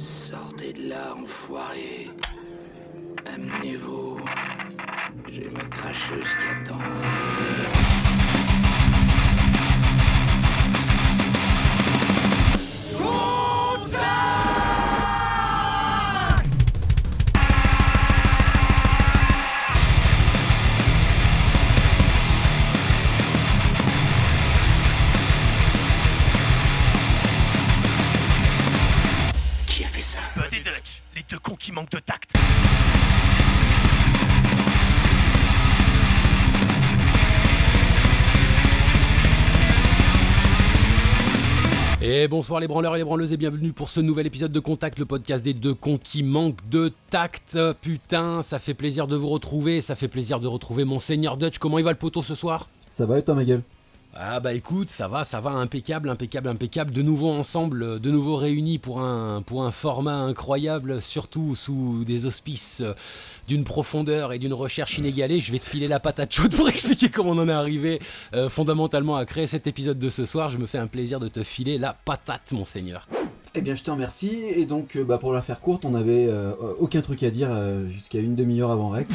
Sortez de là, enfoiré. Amenez-vous. J'ai ma cracheuse qui attend. Qui a fait ça? Bud et Dutch, les deux cons qui manquent de tact. Et bonsoir les branleurs et les branleuses et bienvenue pour ce nouvel épisode de Contact, le podcast des deux cons qui manquent de tact. Putain, ça fait plaisir de vous retrouver, ça fait plaisir de retrouver mon Seigneur Dutch. Comment il va le poteau ce soir? Ça va et toi ma gueule? Ah bah écoute, ça va, impeccable. De nouveau ensemble, de nouveau réunis pour un format incroyable, surtout sous des auspices d'une profondeur et d'une recherche inégalée. Je vais te filer la patate chaude pour expliquer comment on en est arrivé fondamentalement à créer cet épisode de ce soir. Je me fais un plaisir de te filer la patate, mon seigneur. Eh bien je te remercie, et donc pour la faire courte, on avait aucun truc à dire jusqu'à une demi-heure avant rec.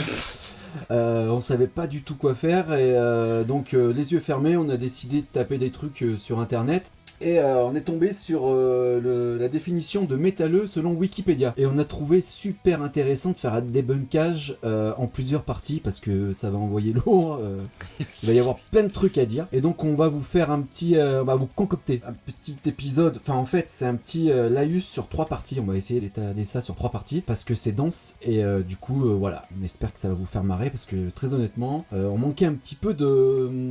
On savait pas du tout quoi faire, et donc les yeux fermés, on a décidé de taper des trucs sur internet. Et on est tombé sur la définition de métalleux selon Wikipédia. Et on a trouvé super intéressant de faire un débunkage en plusieurs parties, parce que ça va envoyer lourd. Il va y avoir plein de trucs à dire. Et donc on va vous faire on va vous concocter un petit épisode. Enfin en fait c'est un petit laïus sur 3 parties. On va essayer d'étaler ça sur 3 parties, parce que c'est dense. Et du coup voilà, on espère que ça va vous faire marrer, parce que très honnêtement on manquait un petit peu de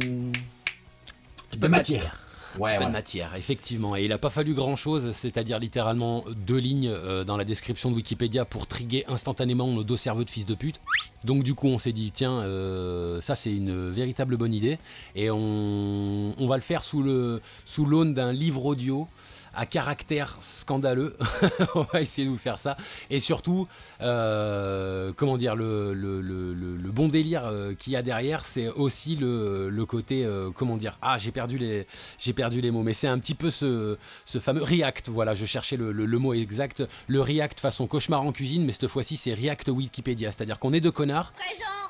matière. Ouais, pas de matière, effectivement. Et il n'a pas fallu grand-chose, c'est-à-dire littéralement 2 lignes dans la description de Wikipédia pour triguer instantanément nos 2 cerveaux de fils de pute. Donc du coup, on s'est dit, tiens, ça c'est une véritable bonne idée. Et on va le faire sous l'aune d'un livre audio à caractère scandaleux. On va essayer de vous faire ça. Et surtout, comment dire, le bon délire qu'il y a derrière, c'est aussi le côté, comment dire, j'ai perdu les mots, mais c'est un petit peu ce fameux react, voilà, je cherchais le mot exact, le react façon cauchemar en cuisine, mais cette fois-ci c'est react Wikipédia, c'est-à-dire qu'on est 2 connards,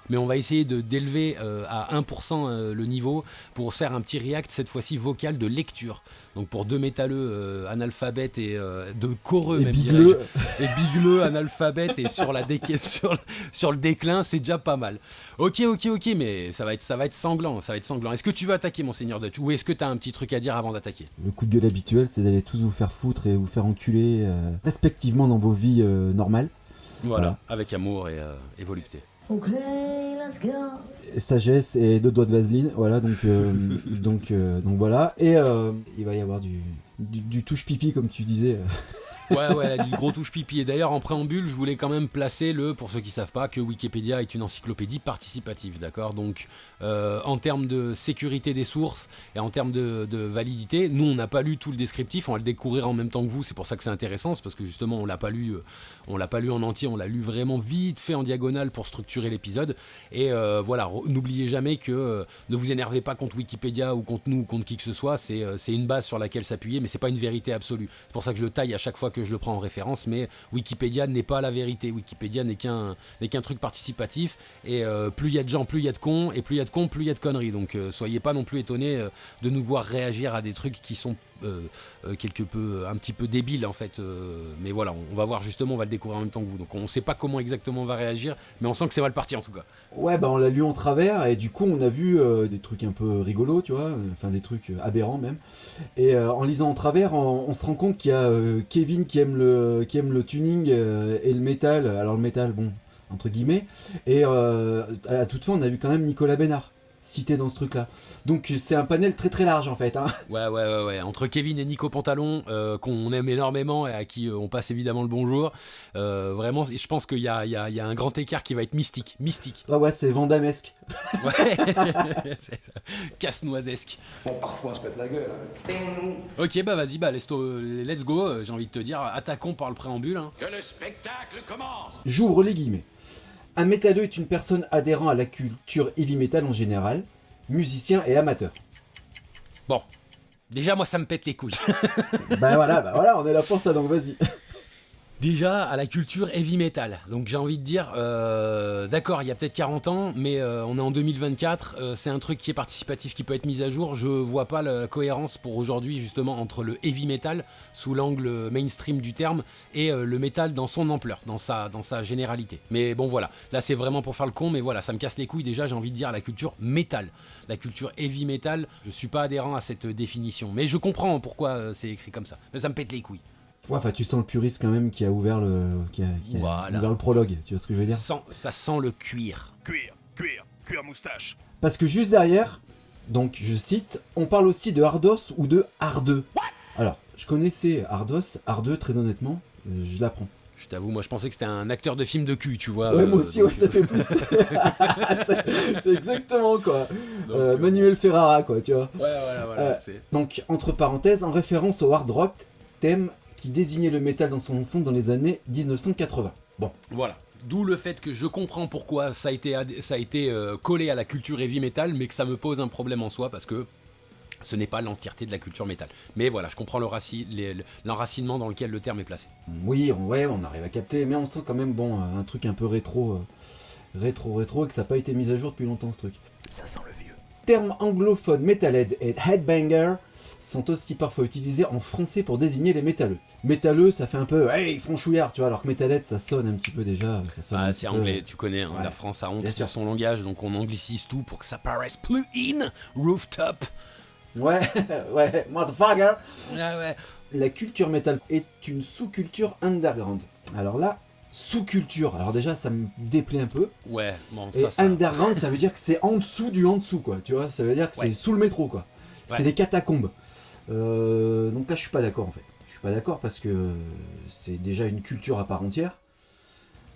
mais on va essayer d'élever à 1% le niveau pour faire un petit react, cette fois-ci vocal de lecture. Donc pour 2 métalleux analphabètes et de coreux, même bigleux. Et bigleux, analphabètes et sur le déclin, c'est déjà pas mal. Ok, mais ça va être sanglant, Est-ce que tu veux attaquer, mon Seigneur Dutch, ou est-ce que tu as un petit truc à dire avant d'attaquer? Le coup de gueule habituel, c'est d'aller tous vous faire foutre et vous faire enculer respectivement dans vos vies normales. Voilà, avec amour et volupté. Ok, let's go. Sagesse et 2 doigts de vaseline, voilà, donc voilà, et il va y avoir du touche pipi comme tu disais. Ouais, du gros touche pipi. Et d'ailleurs, en préambule, je voulais quand même placer pour ceux qui savent pas, que Wikipédia est une encyclopédie participative, d'accord? Donc, en termes de sécurité des sources et en termes de validité, nous, on n'a pas lu tout le descriptif, on va le découvrir en même temps que vous, c'est pour ça que c'est intéressant, c'est parce que justement, on l'a pas lu en entier, on l'a lu vraiment vite fait en diagonale pour structurer l'épisode. Et voilà, n'oubliez jamais que ne vous énervez pas contre Wikipédia ou contre nous ou contre qui que ce soit, c'est une base sur laquelle s'appuyer, mais c'est pas une vérité absolue. C'est pour ça que je le taille à chaque fois que je le prends en référence, mais Wikipédia n'est pas la vérité. Wikipédia n'est qu'un truc participatif, et plus il y a de gens, plus il y a de cons, et plus il y a de cons, plus il y a de conneries. Donc soyez pas non plus étonnés de nous voir réagir à des trucs qui sont un petit peu débiles en fait, mais voilà, on va voir, justement, on va le découvrir en même temps que vous, donc on sait pas comment exactement on va réagir, mais on sent que c'est mal parti en tout cas. Ouais, on l'a lu en travers, et du coup on a vu des trucs un peu rigolos, tu vois, enfin des trucs aberrants même, et en lisant en travers, on se rend compte qu'il y a Kevin qui aime le tuning et le métal, alors le métal, bon, entre guillemets, et à la toute fin on a vu quand même Nicolas Bénard cité dans ce truc là, donc c'est un panel très très large en fait, hein. Ouais, entre Kevin et Nico Pantalon, qu'on aime énormément et à qui on passe évidemment le bonjour, vraiment je pense qu'il y a un grand écart qui va être mystique. Ouais, c'est vandamesque. Ouais. Casse-noisesque. Bon, parfois on se pète la gueule. Hein. Ok, vas-y, let's go, j'ai envie de te dire, attaquons par le préambule, hein. Que le spectacle commence. J'ouvre les guillemets. Un métalleux est une personne adhérant à la culture heavy metal en général, musicien et amateur. Bon, déjà moi ça me pète les couilles. Bah voilà, on est là pour ça, donc vas-y. Déjà à la culture heavy metal. Donc j'ai envie de dire, d'accord, il y a peut-être 40 ans, mais on est en 2024, c'est un truc qui est participatif, qui peut être mis à jour. Je vois pas la cohérence pour aujourd'hui justement entre le heavy metal, sous l'angle mainstream du terme, et le metal dans son ampleur, dans sa généralité. Mais bon voilà, là c'est vraiment pour faire le con, mais voilà, ça me casse les couilles déjà, j'ai envie de dire la culture metal. La culture heavy metal, je suis pas adhérent à cette définition. Mais je comprends pourquoi c'est écrit comme ça. Mais ça me pète les couilles. Ouais, enfin, tu sens le puriste quand même qui a ouvert Voilà. ouvert le prologue, tu vois ce que je veux dire? Ça sent le cuir. Cuir moustache. Parce que juste derrière, donc je cite, on parle aussi de Hardos ou de Hardeux. Alors, je connaissais Hardos, Hardeux, très honnêtement, je l'apprends. Je t'avoue, moi je pensais que c'était un acteur de film de cul, tu vois. Ouais, moi aussi, donc, ouais, ça fait plus. c'est exactement quoi. Donc, Manuel Ferrara, quoi, tu vois. Ouais, voilà. Donc, entre parenthèses, en référence au hard rock, thème qui désignait le métal dans son ensemble dans les années 1980. Bon. Voilà. D'où le fait que je comprends pourquoi ça a été collé à la culture heavy metal, mais que ça me pose un problème en soi, parce que ce n'est pas l'entièreté de la culture métal. Mais voilà, je comprends l'enracinement dans lequel le terme est placé. Oui, on arrive à capter, mais on sent quand même, bon, un truc un peu rétro, et que ça n'a pas été mis à jour depuis longtemps, ce truc. Ça sent le vieux. Termes anglophones metalhead et headbanger sont aussi parfois utilisés en français pour désigner les métalleux. Métalleux, ça fait un peu hey franchouillard, tu vois, alors que metalhead, ça sonne un petit peu déjà. Ça sonne un C'est petit anglais, peu... tu connais, hein, Ouais, la France a honte bien sur sûr. son langage, donc on anglicise tout pour que ça paraisse plus in, rooftop. Ouais, ouais, motherfucker. Ouais. La culture metal est une sous-culture underground. Alors là, sous-culture, alors déjà ça me déplaît un peu. Ouais, bon, Et ça. underground, ça veut dire que c'est en dessous du en dessous, quoi. Tu vois, ça veut dire que Ouais. c'est sous le métro, quoi. Ouais. C'est les catacombes. Donc là, je suis pas d'accord, en fait. Je suis pas d'accord parce que c'est déjà une culture à part entière.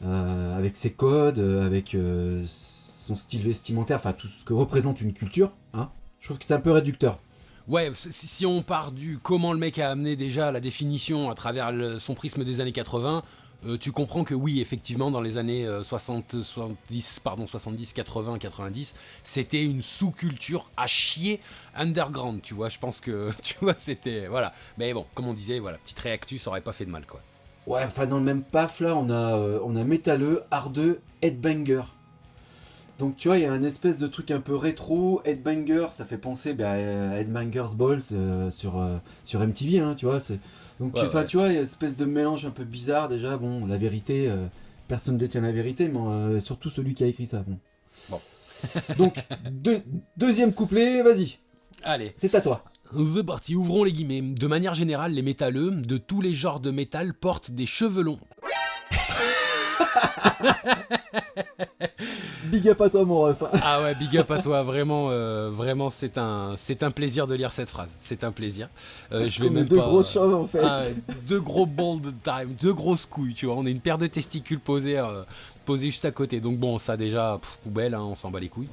Avec ses codes, avec son style vestimentaire, enfin tout ce que représente une culture. Hein. Je trouve que c'est un peu réducteur. Ouais, si on part du comment le mec a amené déjà la définition à travers son prisme des années 80, tu comprends que oui, effectivement, dans les années 70, 80, 90, c'était une sous-culture à chier underground, tu vois. Je pense que, tu vois, c'était... Voilà. Mais bon, comme on disait, voilà, petite réactu, ça aurait pas fait de mal, quoi. Ouais, enfin dans le même paf, là, on a métalleux, hardeux, headbanger. Donc tu vois, il y a un espèce de truc un peu rétro, headbanger, ça fait penser à Headbangers Balls sur MTV, hein, tu vois. Donc Ouais, ouais. tu vois, il y a une espèce de mélange un peu bizarre déjà. Bon, la vérité, personne ne détient la vérité, mais surtout celui qui a écrit ça. Bon. Donc, deuxième couplet, vas-y, Allez, c'est à toi. c'est parti, ouvrons les guillemets. De manière générale, les métalleux de tous les genres de métal portent des cheveux longs. Big up à toi, mon ref. Ah ouais, big up à toi, vraiment, vraiment c'est un plaisir de lire cette phrase, c'est un plaisir. Parce qu'on est deux gros chauves, en fait. Deux gros balls de time, deux grosses couilles, tu vois, on est une paire de testicules posés juste à côté, donc bon, ça déjà, poubelle, hein, on s'en bat les couilles.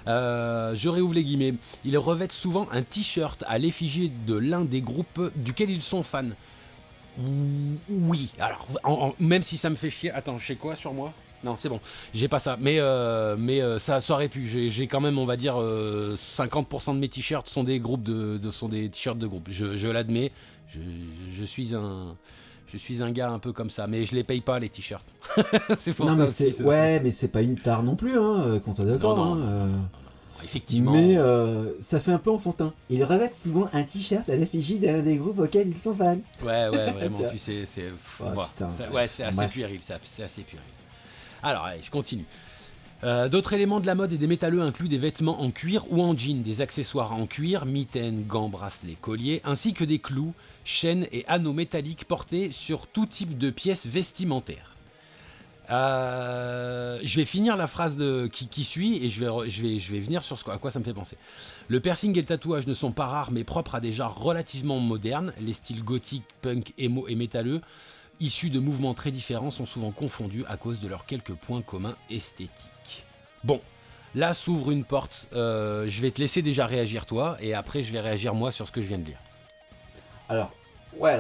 Je réouvre les guillemets. Ils revêtent souvent un t-shirt à l'effigie de l'un des groupes duquel ils sont fans. Oui, alors, même si ça me fait chier. Attends, je sais quoi sur moi? Non, c'est bon, j'ai pas ça. Mais ça aurait pu. J'ai quand même, on va dire, 50% de mes t-shirts sont des groupes sont des t-shirts de groupe. Je l'admets. Je suis un gars un peu comme ça, mais je les paye pas les t-shirts. C'est pour Non, ça mais aussi, c'est ouais, mais c'est pas une tare non plus, hein, qu'on soit d'accord. Non, hein, effectivement. Mais ça fait un peu enfantin. Ils revêtent souvent un t-shirt à l'effigie d'un des groupes auxquels ils sont fans. Ouais, vraiment, Tiens. tu sais, c'est... Ouais, putain. c'est assez Bref. puéril, c'est assez puéril. Alors, allez, je continue. D'autres éléments de la mode et des métalleux incluent des vêtements en cuir ou en jean, des accessoires en cuir, mitaines, gants, bracelets, colliers, ainsi que des clous, chaînes et anneaux métalliques portés sur tout type de pièces vestimentaires. Je vais finir la phrase qui suit et je vais venir sur à quoi ça me fait penser. Le piercing et le tatouage ne sont pas rares mais propres à des genres relativement modernes. Les styles gothique, punk, emo et métalleux, issus de mouvements très différents, sont souvent confondus à cause de leurs quelques points communs esthétiques. Bon, là s'ouvre une porte. Je vais te laisser déjà réagir toi et après je vais réagir moi sur ce que je viens de lire. Alors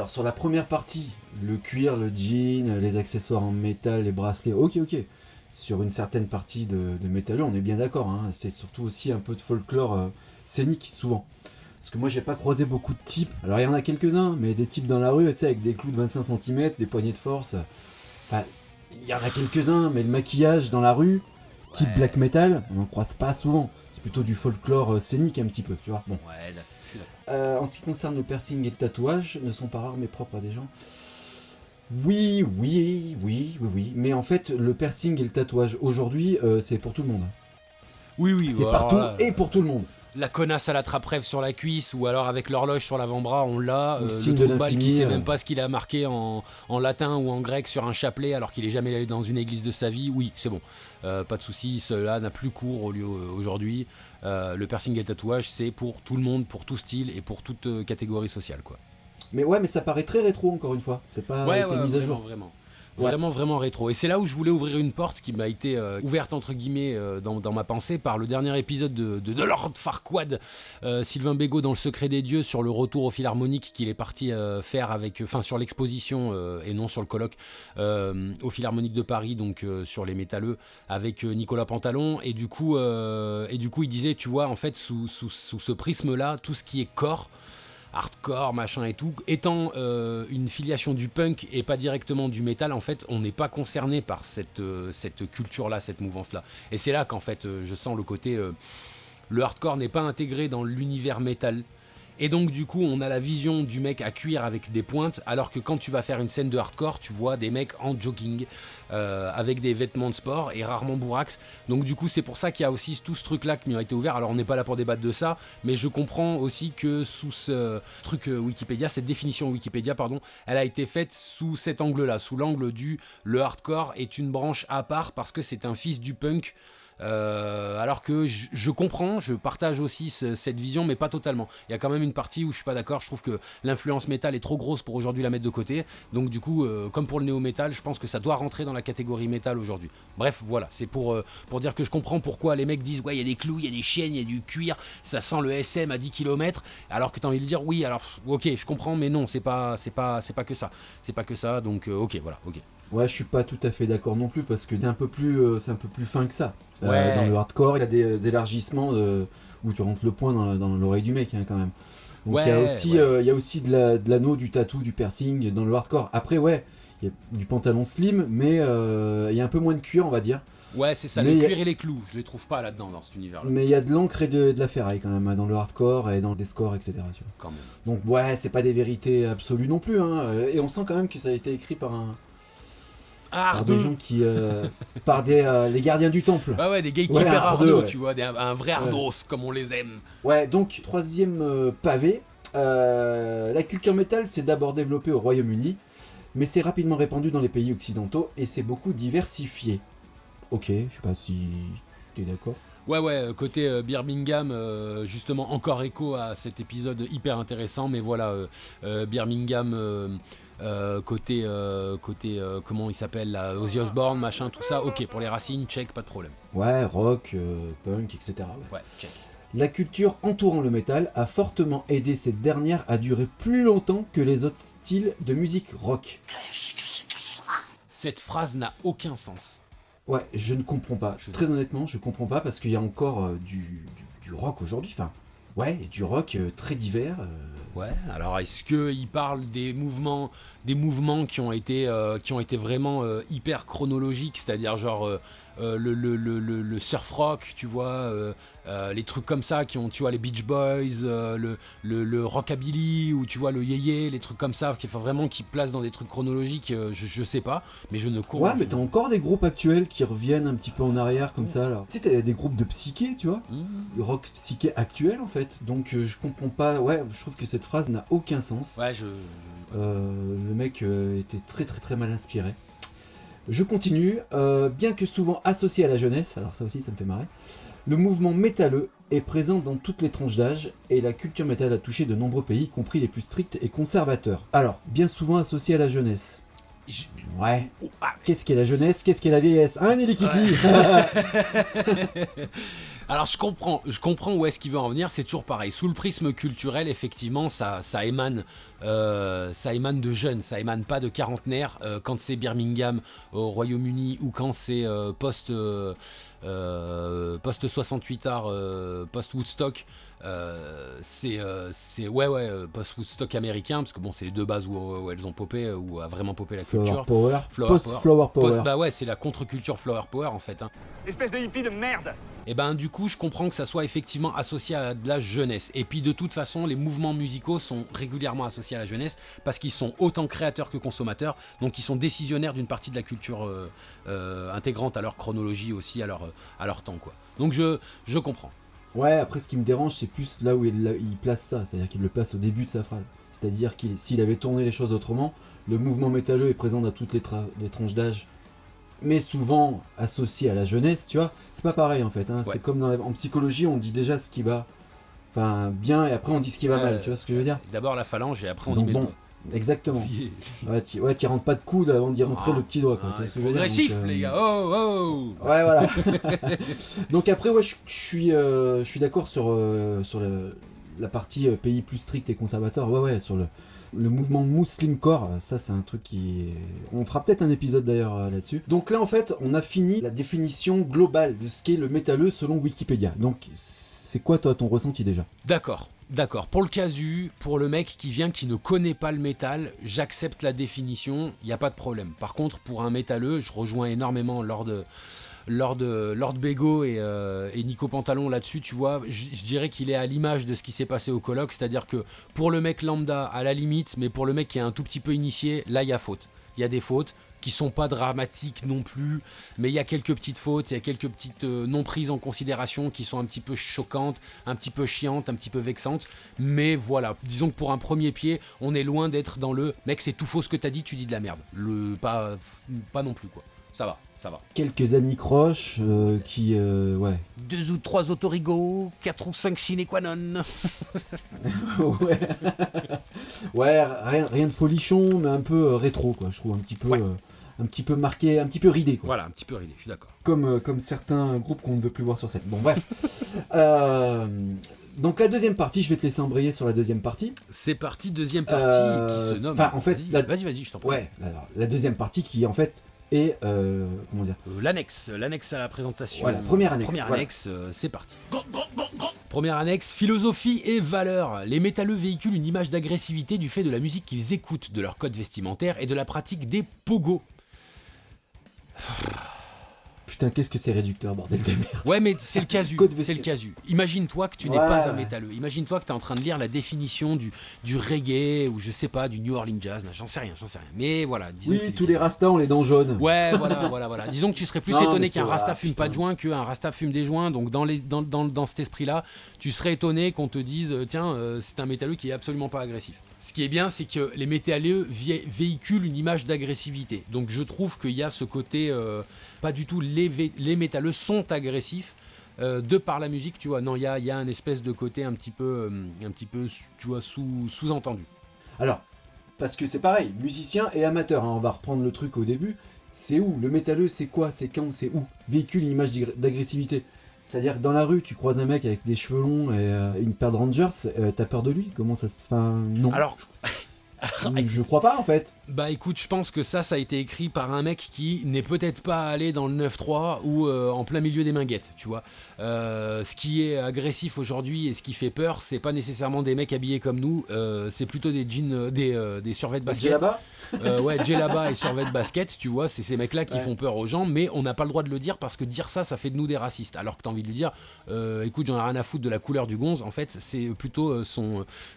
sur la première partie, le cuir, le jean, les accessoires en métal, les bracelets, ok. Sur une certaine partie de métalleux, on est bien d'accord, hein, c'est surtout aussi un peu de folklore scénique, souvent. Parce que moi j'ai pas croisé beaucoup de types. Alors il y en a quelques-uns, mais des types dans la rue, tu sais, avec des clous de 25 cm, des poignées de force. Enfin, il y en a quelques-uns, mais le maquillage dans la rue, type black metal, on n'en croise pas souvent. C'est plutôt du folklore scénique un petit peu, tu vois. Bon. Ouais, là, je suis d'accord. En ce qui concerne le piercing et le tatouage, ne sont pas rares mais propres à des gens. Oui. Mais en fait, le piercing et le tatouage aujourd'hui, c'est pour tout le monde. Oui, C'est bah, partout alors là, et pour tout le monde. La connasse à la trappe-rêve sur la cuisse ou alors avec l'horloge sur l'avant-bras, on l'a. Le Le signe trou de de balle qui l'infini, sait même pas ce qu'il a marqué en latin ou en grec sur un chapelet alors qu'il est jamais allé dans une église de sa vie. Oui, c'est bon. Pas de souci, cela n'a plus cours aujourd'hui. Le piercing et le tatouage, c'est pour tout le monde, pour tout style et pour toute catégorie sociale, quoi. Mais ouais, mais ça paraît très rétro encore une fois. C'est pas été mis à jour. Vraiment. Ouais. Vraiment rétro. Et c'est là où je voulais ouvrir une porte qui m'a été ouverte entre guillemets dans ma pensée par le dernier épisode de Lord Farquaad, Sylvain Bégaud dans Le Secret des Dieux, sur le retour au Philharmonique qu'il est parti faire sur l'exposition et non sur le colloque au Philharmonique de Paris, donc sur les métalleux avec Nicolas Pantalon. Et du coup il disait, tu vois, en fait sous ce prisme là, tout ce qui est corps, hardcore, machin et tout, étant une filiation du punk et pas directement du métal, en fait, on n'est pas concerné par cette culture-là, cette mouvance-là. Et c'est là qu'en fait, je sens le côté... le hardcore n'est pas intégré dans l'univers métal. Et donc du coup on a la vision du mec à cuir avec des pointes, alors que quand tu vas faire une scène de hardcore, tu vois des mecs en jogging avec des vêtements de sport et rarement bourrax. Donc du coup c'est pour ça qu'il y a aussi tout ce truc là qui m'a été ouvert. Alors on n'est pas là pour débattre de ça, mais je comprends aussi que sous ce truc Wikipédia, cette définition Wikipédia pardon, elle a été faite sous cet angle là, sous l'angle du le hardcore est une branche à part parce que c'est un fils du punk. Alors que je comprends, je partage aussi cette vision, mais pas totalement. Il y a quand même une partie où je suis pas d'accord. Je trouve que l'influence métal est trop grosse pour aujourd'hui la mettre de côté. Donc du coup, comme pour le néo-métal, je pense que ça doit rentrer dans la catégorie métal aujourd'hui. Bref, voilà, c'est pour dire que je comprends pourquoi les mecs disent ouais, il y a des clous, il y a des chaînes, il y a du cuir, ça sent le SM à 10 km. Alors que t'as envie de dire oui, alors ok, je comprends, mais non, c'est pas que ça. C'est pas que ça. Donc ok, voilà, ok. Ouais, je suis pas tout à fait d'accord non plus parce que c'est un peu plus fin que ça. Ouais. Dans le hardcore, il y a des élargissements où tu rentres le poing dans l'oreille du mec quand même. Donc il y a aussi de l'anneau, du tatou, du piercing dans le hardcore. Après il y a du pantalon slim, mais il y a un peu moins de cuir, on va dire. Ouais, c'est ça, mais le cuir et les clous, je les trouve pas là-dedans dans cet univers-là. Mais il y a de l'encre et de la ferraille quand même dans le hardcore et dans les scores, etc. Tu vois. Quand même. Donc ouais, c'est pas des vérités absolues non plus, hein. Et on sent quand même que ça a été écrit par des gens qui par les gardiens du temple. Ouais, des gatekeepers ardeux, tu vois, un vrai ardos comme on les aime. Ouais, donc troisième pavé, la culture métal s'est d'abord développée au Royaume-Uni, mais s'est rapidement répandue dans les pays occidentaux et s'est beaucoup diversifiée. Ok, je sais pas si tu es d'accord. Ouais, côté Birmingham, justement encore écho à cet épisode hyper intéressant, mais voilà, Birmingham... côté comment il s'appelle là, Ozzy Osbourne, machin, tout ça, ok, pour les racines, check, pas de problème. Ouais, rock, punk, etc. Ouais, check. La culture entourant le métal a fortement aidé cette dernière à durer plus longtemps que les autres styles de musique rock. Cette phrase n'a aucun sens. Ouais, je ne comprends pas. Très honnêtement, je comprends pas parce qu'il y a encore du rock aujourd'hui. Enfin, ouais, du rock très divers. Ouais, alors est-ce qu'il parle des mouvements qui ont été vraiment hyper chronologiques, c'est-à-dire genre le surf rock, tu vois, les trucs comme ça qui ont, tu vois, les Beach Boys, le rockabilly, ou tu vois le yéyé, les trucs comme ça qui placent dans des trucs chronologiques, je sais pas, mais je ne comprends pas. Ouais, mais t'as encore des groupes actuels qui reviennent un petit peu en arrière comme ça là. Tu sais, t'as des groupes de psyché, tu vois, rock psyché actuel en fait. Donc je comprends pas. Ouais, je trouve que cette phrase n'a aucun sens. Ouais, le mec était très très très mal inspiré. Je continue, bien que souvent associé à la jeunesse, alors ça aussi ça me fait marrer, le mouvement métalleux est présent dans toutes les tranches d'âge et la culture métal a touché de nombreux pays, y compris les plus stricts et conservateurs. Alors, bien souvent associé à la jeunesse. Ouais. Qu'est-ce qu'est la jeunesse? Qu'est-ce qu'est la vieillesse? Hein, Nelly Kitty? Alors je comprends où est-ce qu'il veut en venir, c'est toujours pareil. Sous le prisme culturel, effectivement, ça émane de jeunes, ça émane pas de quarantenaires. Quand c'est Birmingham au Royaume-Uni ou quand c'est post 68 art, post Woodstock. C'est post Woodstock américain, parce que bon, c'est les deux bases où elles ont popé, où a vraiment popé la culture. Flower Power. Bah ouais, c'est la contre-culture Flower Power en fait. Hein. Espèce de hippie de merde. Et ben du coup, je comprends que ça soit effectivement associé à de la jeunesse. Et puis de toute façon, les mouvements musicaux sont régulièrement associés à la jeunesse parce qu'ils sont autant créateurs que consommateurs, donc ils sont décisionnaires d'une partie de la culture intégrante à leur chronologie aussi, à leur temps quoi. Donc je comprends. Ouais, après ce qui me dérange, c'est plus là où il place ça, c'est-à-dire qu'il le place au début de sa phrase. C'est-à-dire s'il avait tourné les choses autrement, le mouvement métalleux est présent dans toutes les tranches d'âge, mais souvent associé à la jeunesse, tu vois. C'est pas pareil en fait, hein. Ouais. C'est comme en psychologie, on dit déjà ce qui va bien et après on dit ce qui va mal, tu vois ce que je veux dire. D'abord la phalange et après on Donc y met bon, exactement. Ouais, tu rentres pas de coude avant d'y rentrer le petit doigt, quoi. Tu vois ce que je veux dire. Progressif Donc, les gars, oh. Ouais, voilà. Donc après, ouais, je suis d'accord sur la partie pays plus strict et conservateur. Ouais, sur le mouvement Muslim Core, ça c'est un truc qui... On fera peut-être un épisode d'ailleurs là-dessus. Donc là en fait, on a fini la définition globale de ce qu'est le métalleux selon Wikipédia. Donc c'est quoi toi ton ressenti déjà ? D'accord. Pour le casu, pour le mec qui ne connaît pas le métal, j'accepte la définition, il n'y a pas de problème. Par contre, pour un métalleux, je rejoins énormément Lord Bego et Nico Pantalon là-dessus, tu vois, je dirais qu'il est à l'image de ce qui s'est passé au colloque, c'est-à-dire que pour le mec lambda, à la limite, mais pour le mec qui est un tout petit peu initié, là il y a faute. Il y a des fautes qui sont pas dramatiques non plus, mais il y a quelques petites fautes, il y a quelques petites non prises en considération qui sont un petit peu choquantes, un petit peu chiantes, un petit peu vexantes, mais voilà, disons que pour un premier pied, on est loin d'être dans le mec c'est tout faux ce que t'as dit, tu dis de la merde, pas non plus quoi, ça va. Quelques anicroches qui... ouais. 2 ou 3 autorigots, 4 ou 5 sine qua non. Ouais. Ouais, rien de folichon, mais un peu rétro, quoi. Je trouve un petit peu, Ouais. un petit peu marqué, un petit peu ridé, quoi. Voilà, un petit peu ridé, je suis d'accord. Comme certains groupes qu'on ne veut plus voir sur scène. Bon, bref. Donc la deuxième partie, je vais te laisser embrayer sur la deuxième partie. C'est parti, deuxième partie qui se nomme... en fait, Vas-y, je t'en prie. Ouais, alors, la deuxième partie qui, en fait, est... comment dire ? L'annexe à la présentation. Voilà, première annexe. Première Voilà. annexe, c'est parti. Première annexe, philosophie et valeurs. Les métalleux véhiculent une image d'agressivité du fait de la musique qu'ils écoutent, de leur code vestimentaire et de la pratique des pogos. Putain, qu'est-ce que c'est réducteur, bordel de merde. Ouais, mais c'est le casu. Code C'est le vestiaire. casu. Imagine-toi que tu n'es Ouais, pas un ouais. métalleux. Imagine-toi que tu es en train de lire la définition du reggae ou je sais pas, du New Orleans Jazz. J'en sais rien. Mais voilà. Disons que Oui, c'est tous du- les rastas ont les dents jaunes. Ouais, voilà. Disons que tu serais plus Non, étonné mais qu'un c'est rasta vrai, fume putain. pas de joint qu'un rasta fume des joints. Donc dans cet esprit-là, tu serais étonné qu'on te dise tiens, c'est un métalleux qui est absolument pas agressif. Ce qui est bien, c'est que les métalleux véhiculent une image d'agressivité. Donc je trouve qu'il y a ce côté pas du tout les métalleux sont agressifs. De par la musique, tu vois, non, il y a un espèce de côté un petit peu tu vois, sous-entendu. Alors, parce que c'est pareil, musicien et amateur, hein, on va reprendre le truc au début. C'est où ? Le métalleux, c'est quoi ? C'est quand ? C'est où ? Véhicule une image d'agressivité. C'est-à-dire que dans la rue, tu croises un mec avec des cheveux longs et une paire de Rangers, t'as peur de lui ? Comment ça se... Enfin, non. Alors, Je crois pas, en fait. bah écoute, je pense que ça a été écrit par un mec qui n'est peut-être pas allé dans le 9-3 ou en plein milieu des minguettes, tu vois. Ce qui est agressif aujourd'hui et ce qui fait peur, c'est pas nécessairement des mecs habillés comme nous, c'est plutôt des jeans, des survêts de Parce que basket. là-bas, Ouais, djellaba et survêt de basket, tu vois, c'est ces mecs-là qui font peur aux gens, mais on n'a pas le droit de le dire parce que dire ça, ça fait de nous des racistes. Alors que t'as envie de lui dire, écoute, j'en ai rien à foutre de la couleur du gonze, en fait, c'est plutôt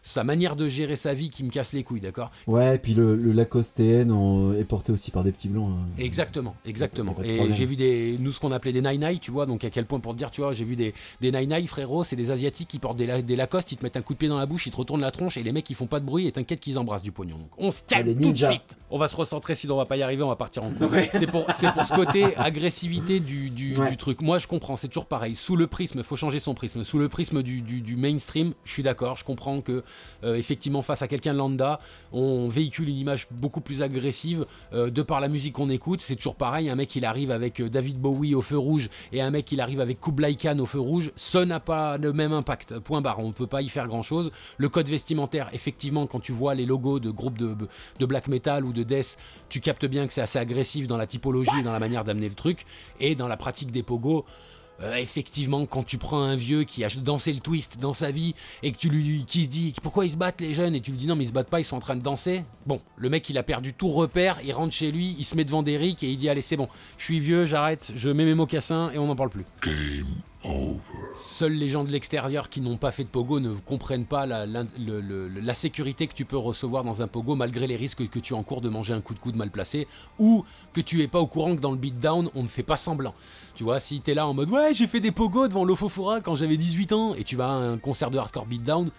sa manière de gérer sa vie qui me casse les couilles, d'accord ? ouais, et puis le Lacoste TN est porté aussi par des petits blancs. Hein. Exactement. Y a pas de Et problème. j'ai vu nous ce qu'on appelait des nai-nai, tu vois, donc à quel point pour te dire, tu vois, j'ai vu des nai-nai, frérot, c'est des asiatiques qui portent des Lacoste, ils te mettent un coup de pied dans la bouche, ils te retournent la tronche et les mecs ils font pas de bruit et t'inquiète qu'ils embrassent du pognon. Donc, on se calme des tout de ninjas. suite. On va se recentrer, sinon on va pas y arriver, on va partir en cours. C'est pour ce côté agressivité du truc. Moi je comprends, c'est toujours pareil. Sous le prisme, faut changer son prisme. Sous le prisme du mainstream, je suis d'accord, je comprends que effectivement face à quelqu'un de lambda, on véhicule une image beaucoup plus agressive de par la musique qu'on écoute. C'est toujours pareil, un mec il arrive avec David Bowie au feu rouge et un mec il arrive avec Kublai Khan au feu rouge, ça n'a pas le même impact, point barre, on ne peut pas y faire grand chose. Le code vestimentaire, effectivement, quand tu vois les logos de groupes de black metal ou de death, tu captes bien que c'est assez agressif dans la typologie et dans la manière d'amener le truc, et dans la pratique des pogos. Effectivement, quand tu prends un vieux qui a dansé le twist dans sa vie et que qui se dit pourquoi ils se battent les jeunes, et tu lui dis non mais ils se battent pas, ils sont en train de danser. Bon, le mec il a perdu tout repère, il rentre chez lui, il se met devant Derrick et il dit allez c'est bon, je suis vieux, j'arrête, je mets mes mocassins et on n'en parle plus. Game over. Seuls les gens de l'extérieur qui n'ont pas fait de pogo ne comprennent pas la sécurité que tu peux recevoir dans un pogo malgré les risques que tu encours de manger un coup de coude mal placé, ou que tu es pas au courant que dans le beatdown on ne fait pas semblant. Tu vois, si t'es là en mode ouais j'ai fait des pogos devant l'Ofofura quand j'avais 18 ans et tu vas à un concert de hardcore beatdown,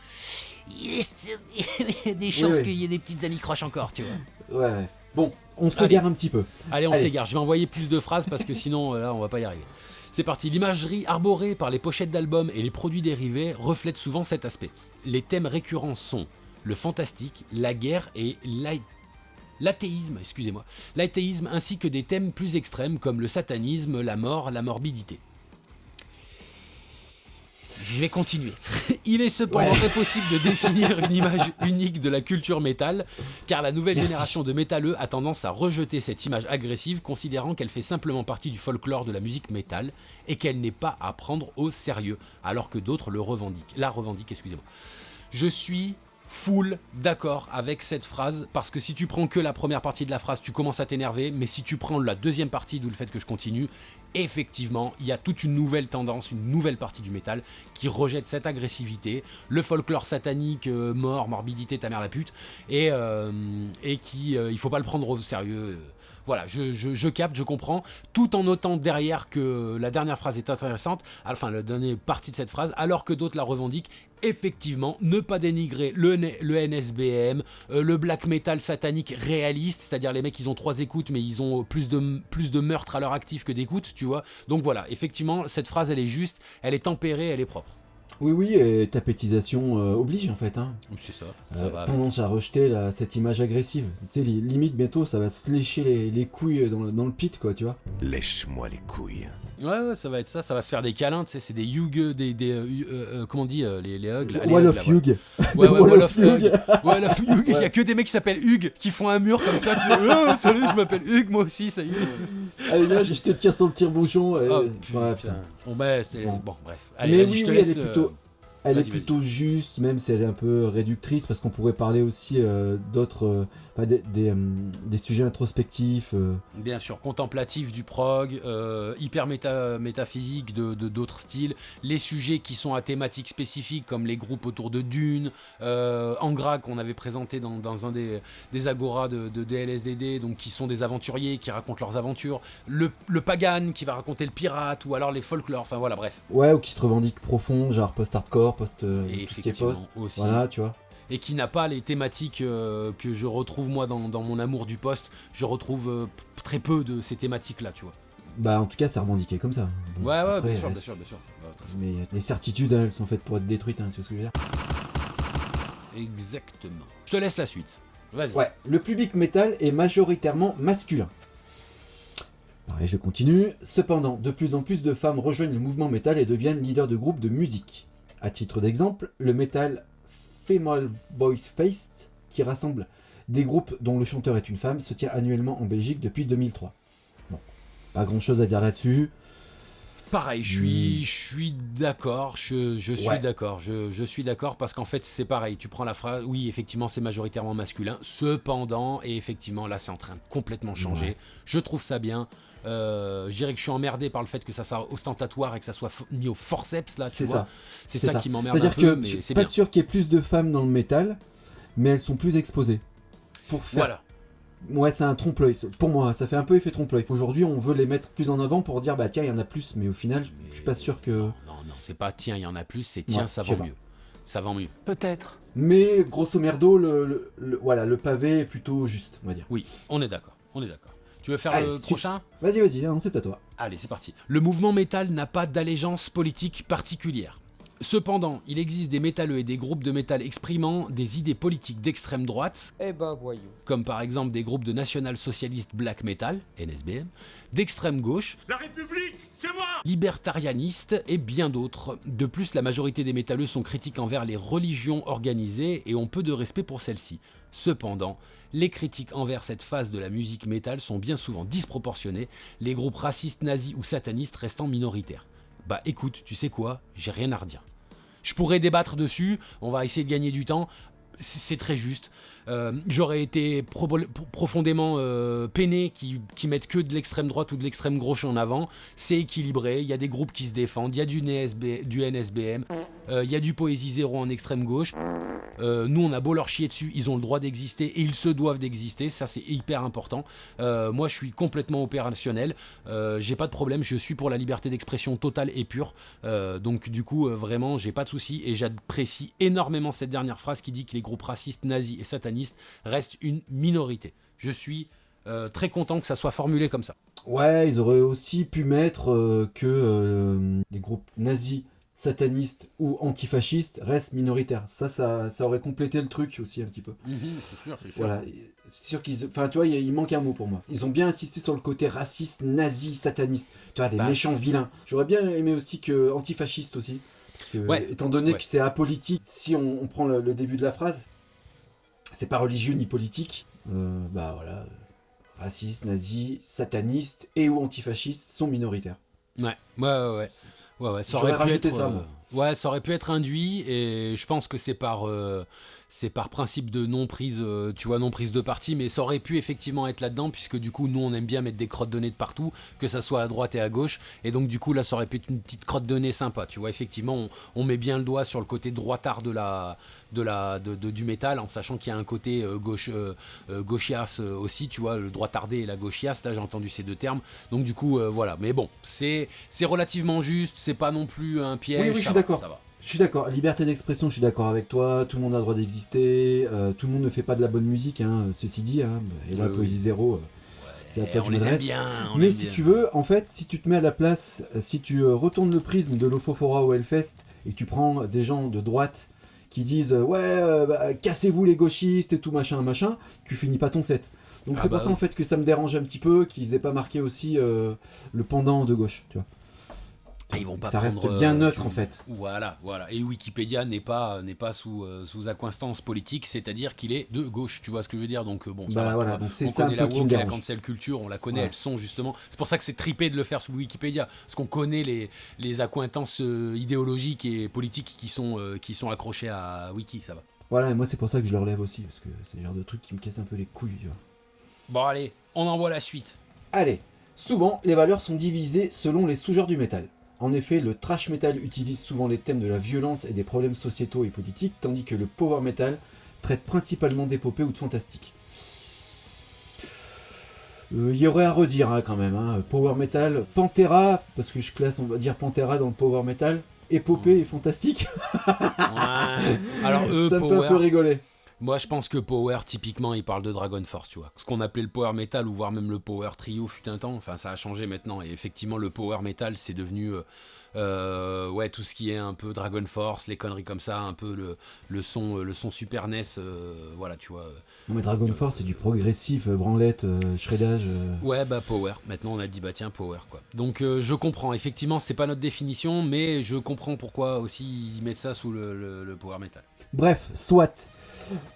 il y a des chances qu'il y ait des petites anicroches encore, tu vois. Ouais. Bon, on s'égare un petit peu. Allez, on s'égare. Je vais envoyer plus de phrases parce que sinon, là, on va pas y arriver. C'est parti. L'imagerie arborée par les pochettes d'albums et les produits dérivés reflète souvent cet aspect. Les thèmes récurrents sont le fantastique, la guerre et l'athéisme, ainsi que des thèmes plus extrêmes comme le satanisme, la mort, la morbidité. Je vais continuer. Il est cependant impossible de définir une image unique de la culture métal, car la nouvelle génération de métalleux a tendance à rejeter cette image agressive, considérant qu'elle fait simplement partie du folklore de la musique métal et qu'elle n'est pas à prendre au sérieux, alors que d'autres la revendiquent. Je suis full d'accord avec cette phrase, parce que si tu prends que la première partie de la phrase, tu commences à t'énerver, mais si tu prends la deuxième partie, d'où le fait que je continue, effectivement, il y a toute une nouvelle tendance, une nouvelle partie du métal qui rejette cette agressivité, le folklore satanique, mort, morbidité, ta mère la pute, et qui, il faut pas le prendre au sérieux. Voilà, je capte, je comprends, tout en notant derrière que la dernière phrase est intéressante, enfin la dernière partie de cette phrase, alors que d'autres la revendiquent. Effectivement, ne pas dénigrer le NSBM, le black metal satanique réaliste, c'est-à-dire les mecs ils ont 3 écoutes mais ils ont plus de meurtres à leur actif que d'écoutes, tu vois. Donc voilà, effectivement, cette phrase elle est juste, elle est tempérée, elle est propre. Oui, et tapétisation oblige en fait. Hein. C'est ça. Tendance à rejeter cette image agressive. Tu sais, limite bientôt ça va se lécher les couilles dans le pit, quoi, tu vois. Lèche-moi les couilles. Ouais, ça va être ça va se faire des câlins, tu sais, c'est des hug, comment on dit, les hugs là, Wall of Hug. Ouais, Wall of Hug. Wall of Hug, il y a que des mecs qui s'appellent Hug, qui font un mur comme ça, tu sais, salut, je m'appelle Hug, moi aussi, ça y est. Allez, viens, je te tire sur le tire-bouchon. Ouais, putain. Bon, bref. Allez, mais vas-y, oui, je te laisse. Elle est plutôt juste, même si elle est un peu réductrice, parce qu'on pourrait parler aussi d'autres, des sujets introspectifs. Bien sûr, contemplatif du prog, hyper métaphysique d'autres styles, les sujets qui sont à thématique spécifique, comme les groupes autour de Dune, Angra qu'on avait présenté dans un des agoras de DLSDD, donc qui sont des aventuriers qui racontent leurs aventures, le pagan qui va raconter le pirate, ou alors les folklore, enfin voilà, bref. Ouais, ou qui se revendiquent profond, genre post-hardcore, tout ce qui est post, aussi. Voilà, tu vois. Et qui n'a pas les thématiques que je retrouve moi dans mon amour du post. Je retrouve très peu de ces thématiques là, tu vois. Bah en tout cas c'est revendiqué comme ça. Bon, ouais, après, bien sûr. Mais les certitudes, elles sont faites pour être détruites, hein, tu vois ce que je veux dire. Exactement. Je te laisse la suite. Vas-y. Ouais, le public métal est majoritairement masculin. Pareil, je continue. Cependant, de plus en plus de femmes rejoignent le mouvement métal et deviennent leaders de groupes de musique. À titre d'exemple, le metal Female Voice Fest, qui rassemble des groupes dont le chanteur est une femme, se tient annuellement en Belgique depuis 2003. Bon, pas grand chose à dire là-dessus. Pareil, je suis d'accord, je suis d'accord parce qu'en fait c'est pareil, tu prends la phrase, oui effectivement c'est majoritairement masculin, cependant, et effectivement là c'est en train de complètement changer, je trouve ça bien. Je dirais que je suis emmerdé par le fait que ça soit ostentatoire et que ça soit mis au forceps là, tu vois. C'est ça qui m'emmerde un peu. C'est-à-dire que mais je suis c'est pas bien. sûr qu'il y ait plus de femmes dans le métal, mais elles sont plus exposées. Pour faire... Voilà. Ouais, c'est un trompe-l'œil. Pour moi, ça fait un peu effet trompe-l'œil. Aujourd'hui, on veut les mettre plus en avant pour dire bah tiens, il y en a plus, mais au final, je suis pas sûr que. Non, c'est pas tiens, il y en a plus, c'est tiens, ça vend mieux. Ça vend mieux. Peut-être. Mais grosso merdo, voilà, le pavé est plutôt juste, on va dire. Oui, on est d'accord. Tu veux faire le prochain ? Vas-y, c'est à toi. Allez, c'est parti. Le mouvement métal n'a pas d'allégeance politique particulière. Cependant, il existe des métalleux et des groupes de métal exprimant des idées politiques d'extrême droite, Eh ben voyons. comme par exemple des groupes de national-socialiste black metal, NSBM, d'extrême gauche, La République, c'est moi! libertarianistes et bien d'autres. De plus, la majorité des métalleux sont critiques envers les religions organisées et ont peu de respect pour celles-ci. Cependant, les critiques envers cette phase de la musique métal sont bien souvent disproportionnées, les groupes racistes, nazis ou satanistes restant minoritaires. Bah écoute, tu sais quoi, j'ai rien à redire. Je pourrais débattre dessus, on va essayer de gagner du temps, c'est très juste. J'aurais été profondément peiné qui mettent que de l'extrême droite ou de l'extrême gauche en avant. C'est équilibré, il y a des groupes qui se défendent, il y a du NSBM, il y a du Poésie Zéro en extrême gauche. Nous on a beau leur chier dessus, ils ont le droit d'exister et ils se doivent d'exister, ça c'est hyper important. Moi je suis complètement opérationnel, j'ai pas de problème, je suis pour la liberté d'expression totale et pure, donc du coup vraiment j'ai pas de soucis et j'apprécie énormément cette dernière phrase qui dit que les groupes racistes, nazis et satanistes restent une minorité. Je suis très content que ça soit formulé comme ça. Ouais, ils auraient aussi pu mettre que les groupes nazis, satanistes ou antifascistes restent minoritaires. Ça aurait complété le truc aussi un petit peu. C'est sûr. Voilà, c'est sûr qu'ils... Enfin, tu vois, il manque un mot pour moi. Ils ont bien insisté sur le côté raciste, nazi, sataniste. Tu vois, les méchants vilains. J'aurais bien aimé aussi que antifasciste aussi. Parce que, étant donné que c'est apolitique, si on prend le début de la phrase, c'est pas religieux ni politique. Bah voilà, raciste, nazi, sataniste et ou antifasciste sont minoritaires. Ouais, ça aurait pu être ça, ça aurait pu être induit et je pense que c'est par principe de non prise de parti, mais ça aurait pu effectivement être là-dedans puisque du coup nous on aime bien mettre des crottes de nez de partout, que ça soit à droite et à gauche, et donc du coup là ça aurait pu être une petite crotte de nez sympa, tu vois, effectivement on met bien le doigt sur le côté droitard du métal en sachant qu'il y a un côté gauchias aussi, tu vois, le droitardé et la gauchias, là j'ai entendu ces deux termes, donc du coup voilà, mais bon c'est relativement juste, c'est pas non plus un piège. Oui, je suis d'accord. Je suis d'accord, liberté d'expression, je suis d'accord avec toi, tout le monde a le droit d'exister, tout le monde ne fait pas de la bonne musique, ceci dit, et là, Poésie Zéro, c'est à toi que je m'adresse. Mais si tu veux, en fait, si tu te mets à la place, si tu retournes le prisme de l'Ofofora au Hellfest, et que tu prends des gens de droite qui disent cassez-vous les gauchistes et tout machin, tu finis pas ton set. Donc c'est pour ça en fait que ça me dérange un petit peu qu'ils aient pas marqué aussi le pendant de gauche, tu vois. Ils vont pas ça reste bien neutre en fait. Voilà. Et Wikipédia n'est pas sous accointance politique, c'est-à-dire qu'il est de gauche, tu vois ce que je veux dire. Donc bon, ça va, donc c'est on ça connaît la woke, la dérange. cancel culture, on la connaît, elles sont justement. C'est pour ça que c'est tripé de le faire sous Wikipédia, parce qu'on connaît les accointances idéologiques et politiques qui sont accrochées à Wiki, ça va. Voilà, et moi c'est pour ça que je le relève aussi, parce que c'est le genre de truc qui me casse un peu les couilles, tu vois. Bon allez, on envoie la suite. Allez, souvent les valeurs sont divisées selon les sous-genres du métal. En effet, le thrash metal utilise souvent les thèmes de la violence et des problèmes sociétaux et politiques, tandis que le power metal traite principalement d'épopées ou de fantastique. Il y aurait à redire quand même, power metal, Pantera, parce que je classe on va dire Pantera dans le power metal, épopée et fantastique. Ouais. Alors ça me fait un peu rigoler. Moi, je pense que Power, typiquement, il parle de Dragon Force, tu vois. Ce qu'on appelait le Power Metal, ou voire même le Power Trio fut un temps, enfin, ça a changé maintenant. Et effectivement, le Power Metal, c'est devenu, tout ce qui est un peu Dragon Force, les conneries comme ça, un peu le son Super NES, voilà, tu vois. Non mais Dragon Force, c'est du progressif, branlette, shreddage. Ouais, Power. Maintenant, on a dit, tiens, Power, quoi. Donc, je comprends. Effectivement, c'est pas notre définition, mais je comprends pourquoi aussi ils mettent ça sous le Power Metal. Bref, soit.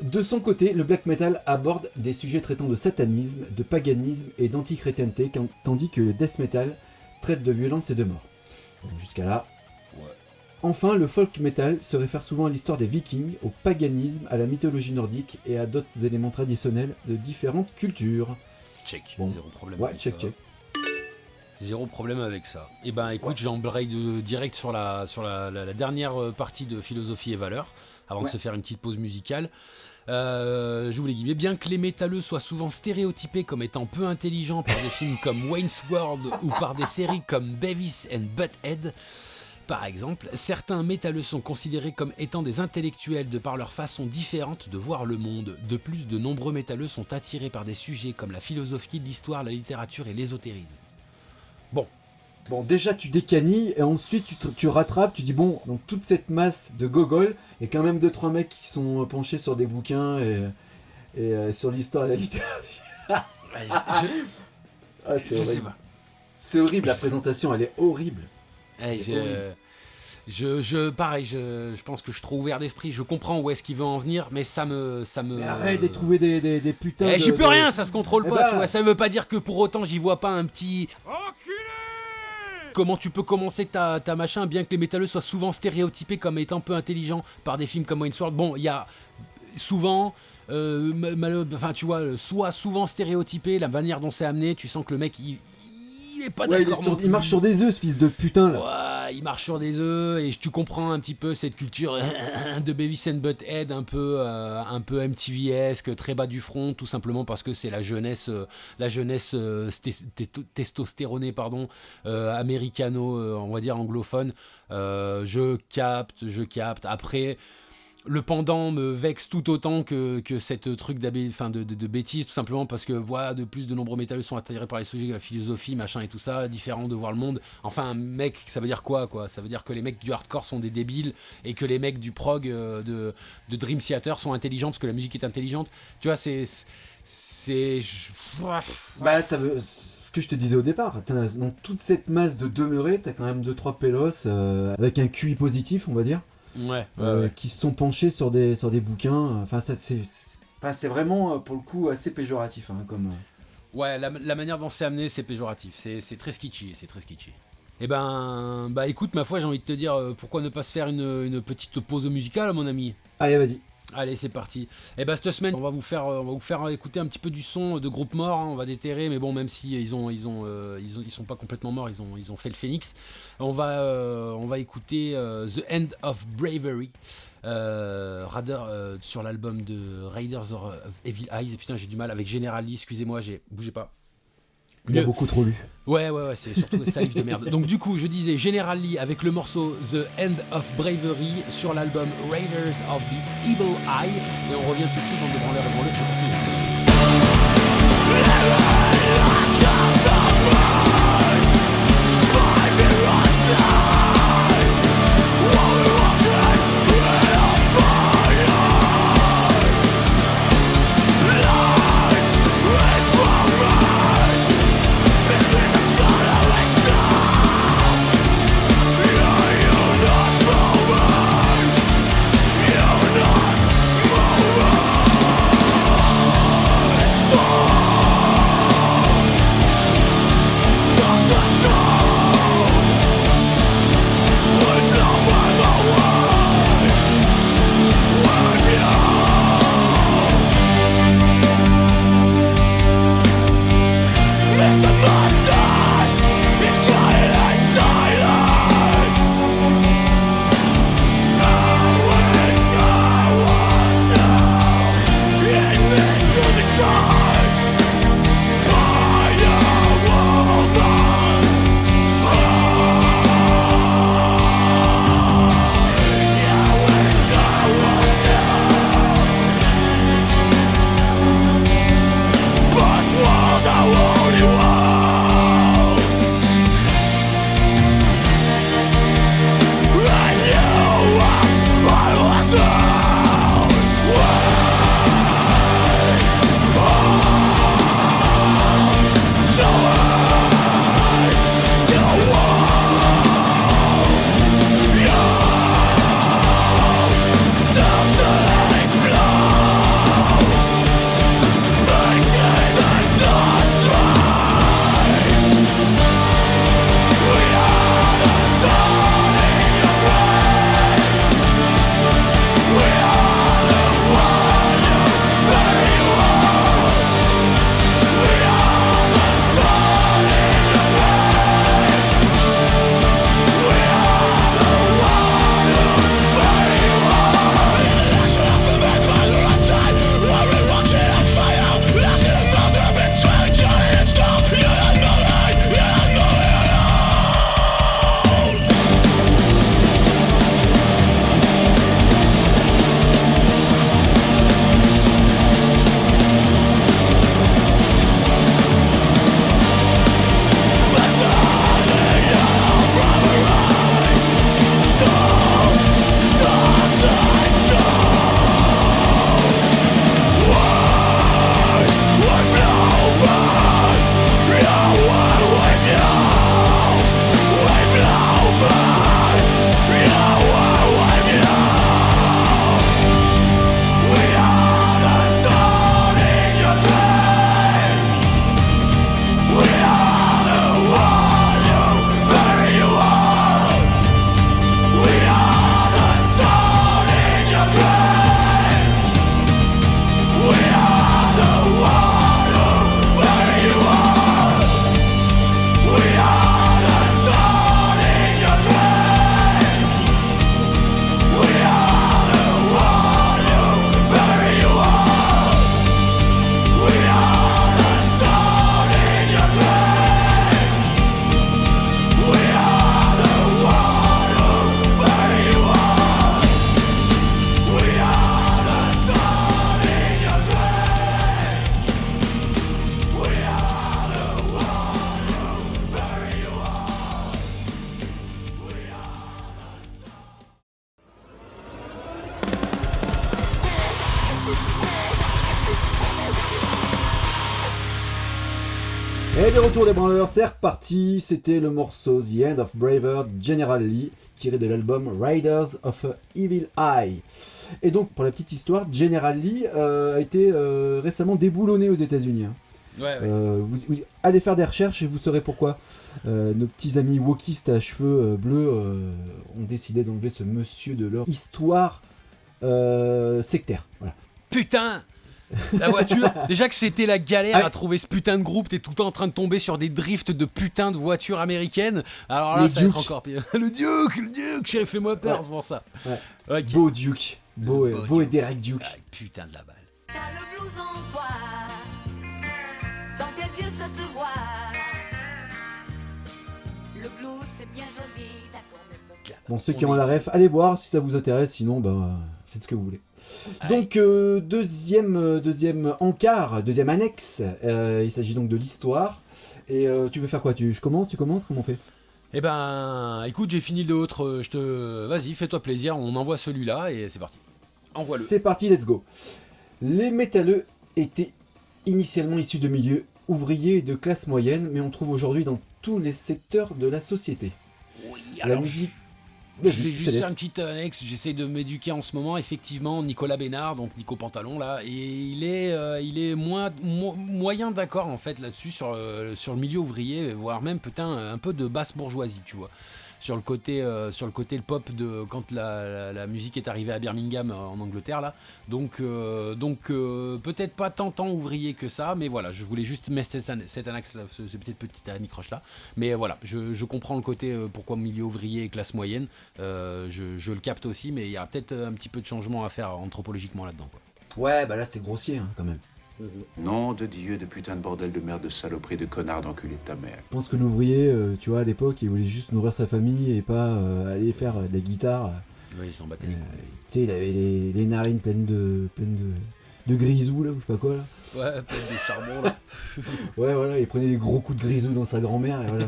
De son côté, le black metal aborde des sujets traitant de satanisme, de paganisme et d'antichrétienté, tandis que le death metal traite de violence et de mort. Donc, jusqu'à là. Ouais. Enfin, le folk metal se réfère souvent à l'histoire des vikings, au paganisme, à la mythologie nordique et à d'autres éléments traditionnels de différentes cultures. Check, bon. Zéro problème. Ouais, avec check. Zéro problème avec ça. Et écoute, j'embraye direct sur la dernière partie de philosophie et valeurs, avant de se faire une petite pause musicale. J'ouvre les guillemets. Bien que les métalleux soient souvent stéréotypés comme étant peu intelligents par des films comme Wayne's World ou par des séries comme Beavis and Butthead, par exemple, certains métalleux sont considérés comme étant des intellectuels de par leur façon différente de voir le monde. De plus, de nombreux métalleux sont attirés par des sujets comme la philosophie, l'histoire, la littérature et l'ésotérisme. Bon, Bon, déjà tu décanilles et ensuite tu rattrapes, tu dis bon, donc toute cette masse de gogol, et quand même 2-3 mecs qui sont penchés sur des bouquins et sur l'histoire et la littérature. Ah, c'est je sais horrible. pas. C'est horrible, la présentation, elle est horrible. Hey, C'est horrible. pareil, je pense que je suis trop ouvert d'esprit. Je comprends où est-ce qu'il veut en venir, mais ça me. Mais arrête de trouver des putains Eh, de... j'y peux rien, ça se contrôle Eh pas. bah. Tu vois, ça veut pas dire que pour autant j'y vois pas un petit. Comment tu peux commencer ta machin, bien que les métalleux soient souvent stéréotypés comme étant peu intelligents par des films comme Wayne's Bon, il y a souvent. Enfin, tu vois, soit souvent stéréotypé, la manière dont c'est amené, tu sens que le mec il est pas Ouais, d'accord. non il plus. marche sur des œufs, ce fils de putain là. Ouais, il marche sur des œufs et tu comprends un petit peu cette culture de Beavis and Butthead un peu MTV-esque, très bas du front, tout simplement parce que c'est la jeunesse testostéronée, pardon, américano, on va dire anglophone. Je capte. Après. Le pendant me vexe tout autant que cette truc de bêtises, tout simplement parce que voilà, de plus de nombreux métalleux sont attirés par les sujets de la philosophie, machin et tout ça, différent de voir le monde. Enfin, mec, ça veut dire quoi? Ça veut dire que les mecs du hardcore sont des débiles et que les mecs du prog de Dream Theater sont intelligents parce que la musique est intelligente. Tu vois, Bah, ça veut... ce que je te disais au départ, dans toute cette masse de demeurés, t'as quand même 2-3 pélos avec un QI positif, on va dire. Ouais. Qui se sont penchés sur des bouquins. Enfin, c'est vraiment pour le coup assez péjoratif, hein, comme. Ouais, la manière dont c'est amené, c'est péjoratif. C'est très sketchy. Et bah écoute, ma foi, j'ai envie de te dire, pourquoi ne pas se faire une petite pause musicale, mon ami? Allez, vas-y. Allez, c'est parti. Et bah cette semaine, on va vous faire écouter un petit peu du son de groupe mort. Hein, on va déterrer, mais bon, même si ils sont pas complètement morts, ils ont fait le phénix. On va écouter The End of Bravery, sur l'album de Raiders of Evil Eyes. Et putain, j'ai du mal avec General Lee. Excusez-moi, bougez pas. Il a beaucoup trop lu. Ouais, c'est surtout des salifs de merde. Donc du coup, je disais General Lee avec le morceau The End of Bravery sur l'album Raiders of the Evil Eye. Et on revient tout de suite dans le branleur et branleur, c'est parti. Fall Et de retour les branleurs, c'est reparti, c'était le morceau The End of Braveheart General Lee, tiré de l'album Riders of Evil Eye. Et donc, pour la petite histoire, General Lee a été récemment déboulonné aux États-Unis. Hein. Ouais. Vous allez faire des recherches et vous saurez pourquoi. Nos petits amis wokistes à cheveux bleus ont décidé d'enlever ce monsieur de leur histoire sectaire. Voilà. Putain, la voiture, déjà que c'était la galère à trouver ce putain de groupe, t'es tout le temps en train de tomber sur des drifts de putain de voitures américaines. Alors là, Les ça va être Duke. encore pire. Le Duke, chérie, fais-moi peur, c'est pour ça. Ouais. Ok. Beau Duke, beau et Duke. Derek Duke. Ah, putain de la balle. T'as le blues en toi, dans tes yeux ça se voit. Le blues c'est bien joli, d'accord mais faut... Bon, ceux qui ont la ref, allez voir si ça vous intéresse, sinon, faites ce que vous voulez. Donc, deuxième encart, deuxième annexe, il s'agit donc de l'histoire. Et tu veux faire quoi? Tu commences, comment on fait? Eh ben, écoute, j'ai fini l'autre, vas-y, fais-toi plaisir, on envoie celui-là et c'est parti. Envoie-le. C'est parti, let's go. Les métalleux étaient initialement issus de milieux ouvriers et de classe moyenne, mais on trouve aujourd'hui dans tous les secteurs de la société. Oui, La alors, musique... je Vas-y, vais je te juste faire laisse. une petite annexe, j'essaie de m'éduquer en ce moment, effectivement, Nicolas Bénard, donc Nico Pantalon là, et il est moyen d'accord en fait là-dessus sur le milieu ouvrier, voire même putain un peu de basse bourgeoisie, tu vois. Sur le côté le pop de quand la musique est arrivée à Birmingham en Angleterre là, donc peut-être pas tant ouvrier que ça, mais voilà, je voulais juste mettre cette annexe là, ce petite anicroche là, mais voilà, je comprends le côté pourquoi milieu ouvrier et classe moyenne, je le capte aussi, mais il y a peut-être un petit peu de changement à faire anthropologiquement là-dedans quoi. Ouais, bah là c'est grossier hein, quand même. Nom de Dieu, de putain de bordel de merde, de saloperie, de connard, d'enculé de ta mère. Je pense que l'ouvrier, tu vois, à l'époque, il voulait juste nourrir sa famille et pas aller faire de la guitare. Oui, ils s'en battaient les couilles. Tu sais, il avait les narines pleines de grisou, là, ou je sais pas quoi, là. Ouais, plein de charbon là. Ouais, voilà, il prenait des gros coups de grisou dans sa grand-mère, et voilà.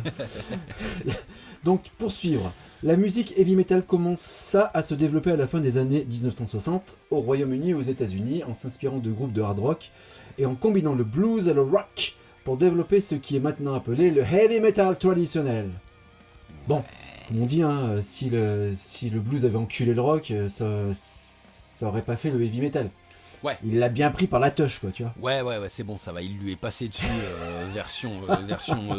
Donc, pour suivre, la musique heavy metal commença à se développer à la fin des années 1960 au Royaume-Uni et aux États-Unis en s'inspirant de groupes de hard rock et en combinant le blues et le rock pour développer ce qui est maintenant appelé le heavy metal traditionnel. Bon, comme on dit, hein, si le blues avait enculé le rock, ça aurait pas fait le heavy metal. Ouais. Il l'a bien pris par la touche, quoi, tu vois. Ouais, c'est bon, ça va. Il lui est passé dessus, version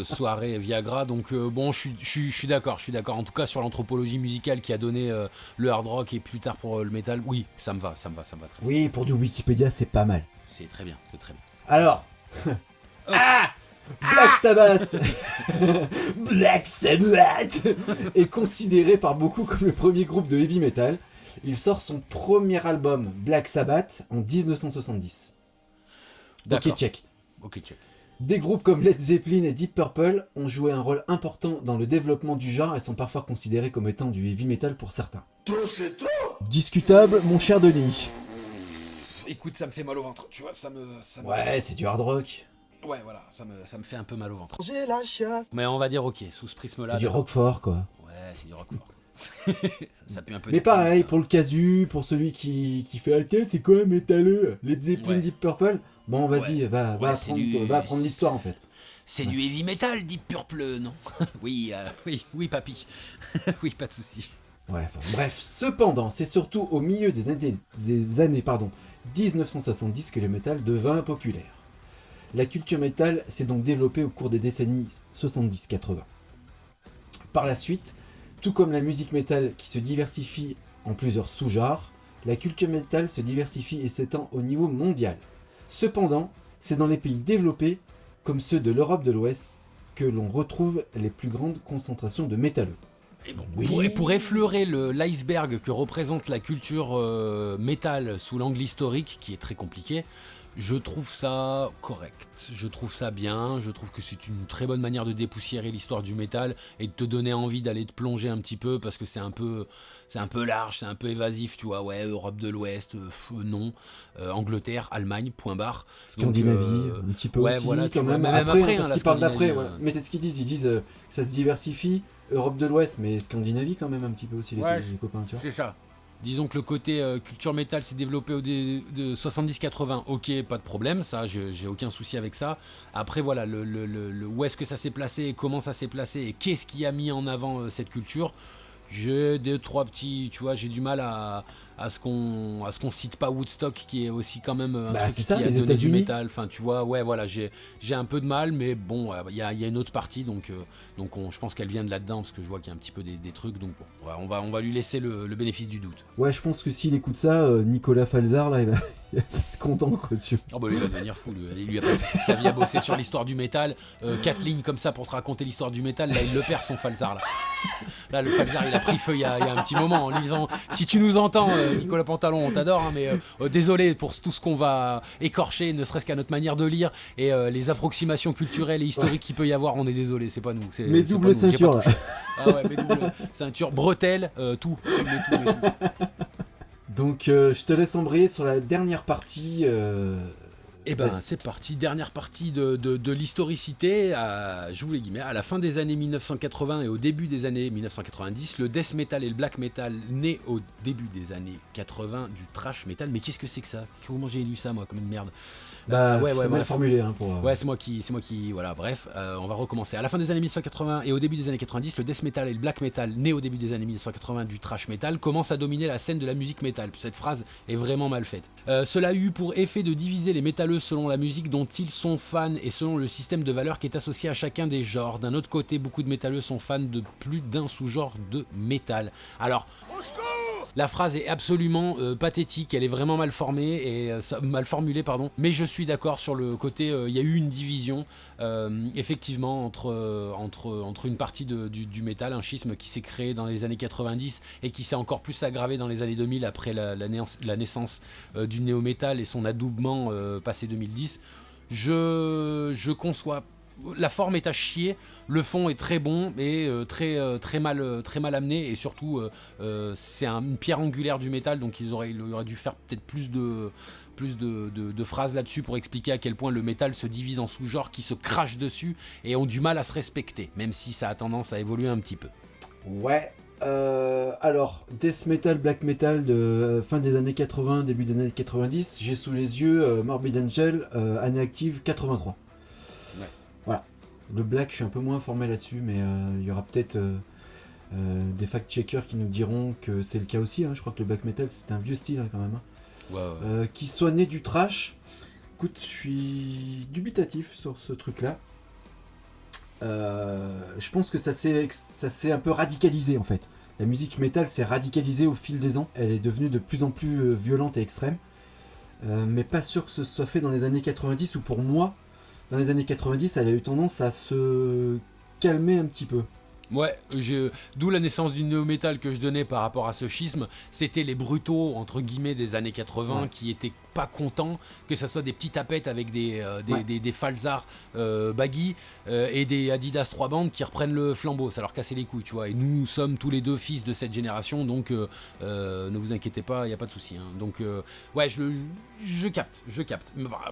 soirée Viagra. Donc bon, je suis d'accord. En tout cas, sur l'anthropologie musicale qui a donné le hard rock et plus tard pour le metal, oui, ça me va très bien. Oui, pour du Wikipédia, c'est pas mal. C'est très bien. Alors, Black Sabbath Black Sabbath est considéré par beaucoup comme le premier groupe de heavy metal. Il sort son premier album, Black Sabbath, en 1970. D'accord. Ok, check. Ok, check. Des groupes comme Led Zeppelin et Deep Purple ont joué un rôle important dans le développement du genre et sont parfois considérés comme étant du heavy metal pour certains. Discutable, mon cher Denis. Écoute, ça me fait mal au ventre. Tu vois, ça me... Ouais, c'est du hard rock. Ouais, voilà, ça me fait un peu mal au ventre. J'ai la chasse. Mais on va dire ok, sous ce prisme-là. C'est du roquefort, quoi. Ouais, c'est du roquefort. Ça pue un peu. Mais pareil, pour le casu, pour celui qui fait « Ah, c'est quoi métalleux ?» Led Zeppelin, Ouais. Deep Purple. Bon, vas-y, Ouais. va c'est apprendre l'histoire, en fait. C'est du heavy metal, Deep Purple, non? Oui, papy. Oui, pas de souci. Ouais, enfin, bref, cependant, c'est surtout au milieu des années 1970 que le métal devint populaire. La culture métal s'est donc développée au cours des décennies 70-80. Par la suite, tout comme la musique métal qui se diversifie en plusieurs sous-genres, la culture métal se diversifie et s'étend au niveau mondial. Cependant, c'est dans les pays développés, comme ceux de l'Europe de l'Ouest, que l'on retrouve les plus grandes concentrations de métalleux. Et bon, Oui. pour effleurer l'iceberg que représente la culture métal sous l'angle historique, qui est très compliqué, je trouve ça correct, je trouve ça bien, je trouve que c'est une très bonne manière de dépoussiérer l'histoire du métal et de te donner envie d'aller te plonger un petit peu parce que c'est un peu large, c'est un peu évasif, tu vois, ouais, Europe de l'Ouest, non, Angleterre, Allemagne, point barre. Scandinavie, Donc, un petit peu ouais, aussi, voilà, tu quand vois, même. même Après, après, parce la qu'ils parlent d'après, Scandinavie, voilà. Mais c'est ce qu'ils disent que ça se diversifie, Europe de l'Ouest, mais Scandinavie quand même un petit peu aussi, Ouais. les copains, tu vois. C'est ça. Disons que le côté culture métal s'est développé de 70-80, ok, pas de problème, ça, j'ai aucun souci avec ça. Après, voilà, où est-ce que ça s'est placé, comment ça s'est placé, et qu'est-ce qui a mis en avant cette culture. J'ai 2-3 petits, tu vois, j'ai du mal à ce qu'on cite pas Woodstock, qui est aussi quand même un truc c'est ça, qui a les donné du États-Unis. métal. Enfin, tu vois, ouais, voilà, j'ai un peu de mal, mais bon, il y a une autre partie, donc je pense qu'elle vient de là-dedans, parce que je vois qu'il y a un petit peu des trucs, donc bon, ouais, on va lui laisser le bénéfice du doute. Ouais, je pense que s'il écoute ça, Nicolas Falzar, là, il va être content, quoi, dessus. Oh bah lui, il va devenir fou, il lui a passé sa vie à bosser sur l'histoire du métal, 4 lignes comme ça pour te raconter l'histoire du métal, là il le perd son Falzar là. Là le Falzar il a pris feu il y a un petit moment en lui disant si tu nous entends Nicolas Pantalon on t'adore hein, mais désolé pour tout ce qu'on va écorcher, ne serait-ce qu'à notre manière de lire et les approximations culturelles et historiques qu'il peut y avoir, on est désolé, c'est pas nous. Mais double ceinture là. Ah ouais, mais double ceinture, bretelle, tout. Donc je te laisse embrayer sur la dernière partie. Et ben Vas-y. c'est parti, dernière partie de l'historicité, j'ouvre les guillemets, à la fin des années 1980 et au début des années 1990, le death metal et le black metal naît au début des années 80 du thrash metal. Mais qu'est-ce que c'est que ça? Comment j'ai lu ça moi comme une merde? Ouais, c'est mal formulé hein, pour. Ouais, c'est moi qui, voilà, bref, on va recommencer. À la fin des années 1980 et au début des années 90, le death metal et le black metal, né au début des années 1980 du thrash metal, commencent à dominer la scène de la musique metal. Cette phrase est vraiment mal faite. Cela a eu pour effet de diviser les métalleux selon la musique dont ils sont fans et selon le système de valeurs qui est associé à chacun des genres. D'un autre côté, beaucoup de métalleux sont fans de plus d'un sous-genre de métal. Alors, la phrase est absolument pathétique, elle est vraiment mal formée et mal formulée, pardon. Mais je suis d'accord sur le côté, il y a eu une division, effectivement, entre une partie du métal, un schisme qui s'est créé dans les années 90 et qui s'est encore plus aggravé dans les années 2000 après la naissance du néo-métal et son adoubement passé 2010. Je conçois. La forme est à chier, le fond est très bon et très mal amené et surtout c'est une pierre angulaire du métal, donc il aurait dû faire peut-être plus de phrases là-dessus pour expliquer à quel point le métal se divise en sous-genres qui se crachent dessus et ont du mal à se respecter, même si ça a tendance à évoluer un petit peu. Ouais. Alors, death metal, black metal de fin des années 80, début des années 90, j'ai sous les yeux Morbid Angel, année active 83. Ouais. Voilà. Le black, je suis un peu moins informé là-dessus, mais il y aura peut-être des fact-checkers qui nous diront que c'est le cas aussi. Hein. Je crois que le black metal, c'est un vieux style hein, quand même. Hein. Ouais. Qui soit né du trash. Écoute, je suis dubitatif sur ce truc-là. Je pense que ça s'est un peu radicalisé en fait. La musique métal s'est radicalisée au fil des ans. Elle est devenue de plus en plus violente et extrême. Mais pas sûr que ce soit fait dans les années 90 où pour moi, dans les années 90, elle a eu tendance à se calmer un petit peu. Ouais, d'où la naissance du néo-métal que je donnais par rapport à ce schisme. C'était les brutaux, entre guillemets, des années 80 ouais. qui étaient pas contents que ça soit des petits tapettes avec des Falzar baggy et des Adidas 3 bandes qui reprennent le flambeau. Ça leur cassait les couilles, tu vois. Et nous sommes tous les deux fils de cette génération, donc ne vous inquiétez pas, il n'y a pas de souci. Hein. Donc, ouais, je capte.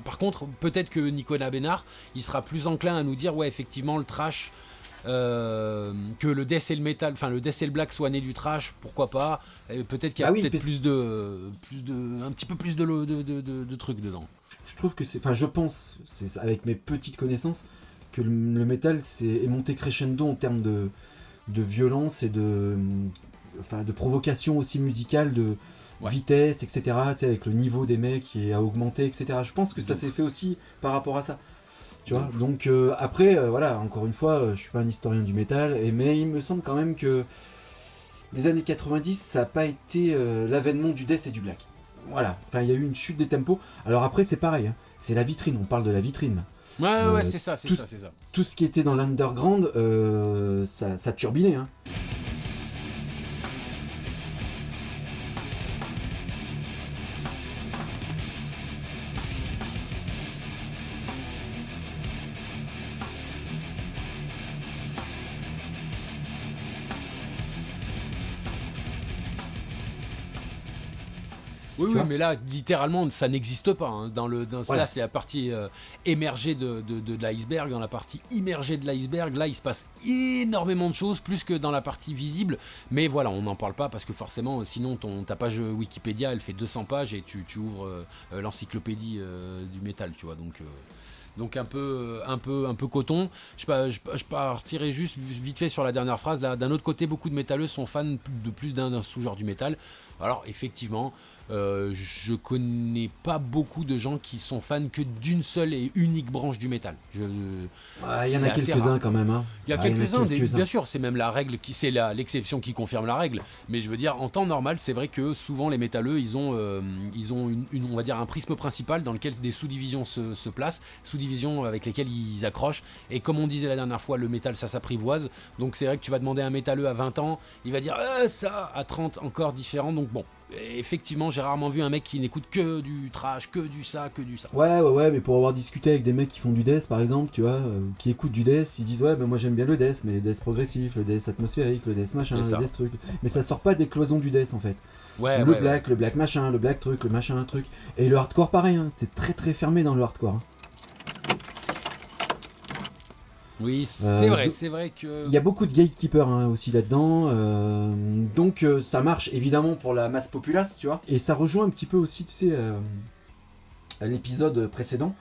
Par contre, peut-être que Nicolas Bénard, il sera plus enclin à nous dire, ouais, effectivement, le trash... que le death et le metal, enfin le death et le black soient nés du trash, pourquoi pas. Peut-être qu'il y a un petit peu plus de trucs dedans. Je trouve que je pense, c'est avec mes petites connaissances, que le metal est monté crescendo en termes de violence et de provocation aussi musicale, de vitesse, etc. Tu sais, avec le niveau des mecs qui a augmenté, etc. Je pense que ça s'est fait aussi par rapport à ça. Tu vois, donc après, voilà, encore une fois, je suis pas un historien du métal, mais il me semble quand même que les années 90, ça n'a pas été l'avènement du death et du black. Voilà, enfin, il y a eu une chute des tempos. Alors après, c'est pareil, hein. C'est la vitrine, on parle de la vitrine. Ouais, c'est ça. Tout ce qui était dans l'underground, ça turbinait, hein. Oui, vois mais là, littéralement, ça n'existe pas. Hein. Voilà. Là, c'est la partie émergée de l'iceberg. Dans la partie immergée de l'iceberg, là, il se passe énormément de choses, plus que dans la partie visible. Mais voilà, on n'en parle pas parce que forcément, sinon, ta page Wikipédia, elle fait 200 pages et tu ouvres l'encyclopédie du métal, tu vois. Donc un peu coton. Je partirai juste vite fait sur la dernière phrase. Là, d'un autre côté, beaucoup de métalleux sont fans de plus d'un sous-genre du métal. Alors effectivement, je connais pas beaucoup de gens qui sont fans que d'une seule et unique branche du métal. Il y en a c'est assez quelques-uns rare. quand même. Hein. Il y a quelques-uns, bien sûr, c'est même la règle, c'est l'exception qui confirme la règle. Mais je veux dire, en temps normal, c'est vrai que souvent les métalleux, ils ont on va dire un prisme principal dans lequel des sous-divisions se placent, sous-divisions avec lesquelles ils accrochent. Et comme on disait la dernière fois, le métal, ça s'apprivoise. Donc c'est vrai que tu vas demander à un métalleux à 20 ans, il va dire ça, à 30 encore différent. Donc bon, effectivement, j'ai rarement vu un mec qui n'écoute que du trash, que du ça. Ouais, mais pour avoir discuté avec des mecs qui font du death par exemple, tu vois, qui écoutent du death, ils disent ouais, ben moi j'aime bien le death, mais le death progressif, le death atmosphérique, le death machin, le death truc. Mais ça sort pas des cloisons du death en fait. Le black machin, le black truc, le machin truc. Et le hardcore pareil, hein, c'est très très fermé dans le hardcore. Hein. Oui, c'est vrai que... Il y a beaucoup de gatekeepers hein, aussi là-dedans, donc ça marche évidemment pour la masse populace, tu vois, et ça rejoint un petit peu aussi, tu sais, à l'épisode précédent,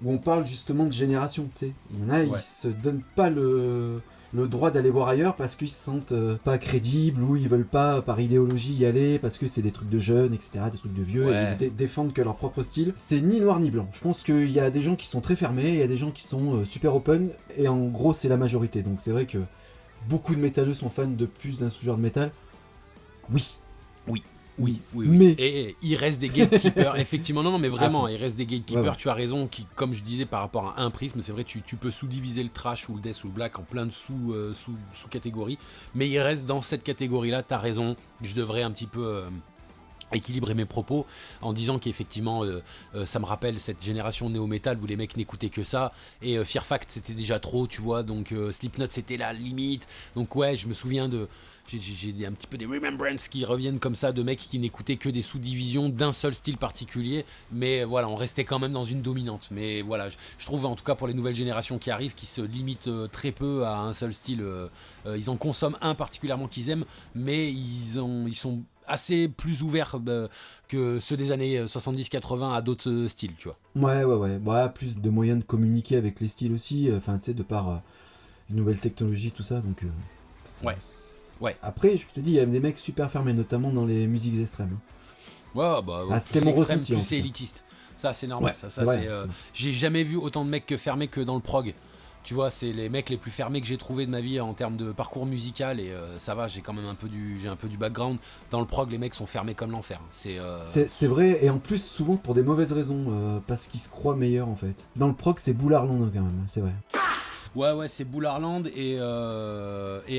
où on parle justement de génération, tu sais. Il y en a, ils se donnent pas le droit d'aller voir ailleurs parce qu'ils se sentent pas crédibles, ou ils veulent pas par idéologie y aller parce que c'est des trucs de jeunes, etc., des trucs de vieux, et ils défendent que leur propre style. C'est ni noir ni blanc. Je pense qu'il y a des gens qui sont très fermés, il y a des gens qui sont super open, et en gros c'est la majorité. Donc c'est vrai que beaucoup de métalleux sont fans de plus d'un sous-genre de métal. Oui. Mais et il reste des gatekeepers, effectivement, non mais vraiment, il reste des gatekeepers, tu as raison, qui, comme je disais par rapport à un prisme, c'est vrai, tu peux sous-diviser le trash ou le death ou le black en plein de sous-catégories, mais il reste dans cette catégorie-là, t'as raison, je devrais un petit peu équilibrer mes propos en disant qu'effectivement ça me rappelle cette génération néo-metal où les mecs n'écoutaient que ça, et Fear Fact c'était déjà trop, tu vois, donc Slipknot c'était la limite, donc ouais, je me souviens de... J'ai un petit peu des remembrances qui reviennent comme ça de mecs qui n'écoutaient que des sous-divisions d'un seul style particulier, mais voilà, on restait quand même dans une dominante. Mais voilà, je trouve en tout cas pour les nouvelles générations qui arrivent, qui se limitent très peu à un seul style, ils en consomment un particulièrement qu'ils aiment, mais ils sont assez plus ouverts que ceux des années 70-80 à d'autres styles, tu vois. Ouais, plus de moyens de communiquer avec les styles aussi, enfin tu sais, de par une nouvelle technologie, tout ça, donc... Ouais. Après, je te dis, il y a des mecs super fermés, notamment dans les musiques extrêmes. C'est mon extrême, ressenti. Plus c'est élitiste. Ça, c'est normal. J'ai jamais vu autant de mecs fermés que dans le prog. Tu vois, c'est les mecs les plus fermés que j'ai trouvé de ma vie en termes de parcours musical, et ça va, j'ai quand même un peu du background. Dans le prog, les mecs sont fermés comme l'enfer. C'est vrai, et en plus, souvent pour des mauvaises raisons, parce qu'ils se croient meilleurs en fait. Dans le prog, c'est Boularland quand même, c'est vrai. Ouais, c'est Boularland, et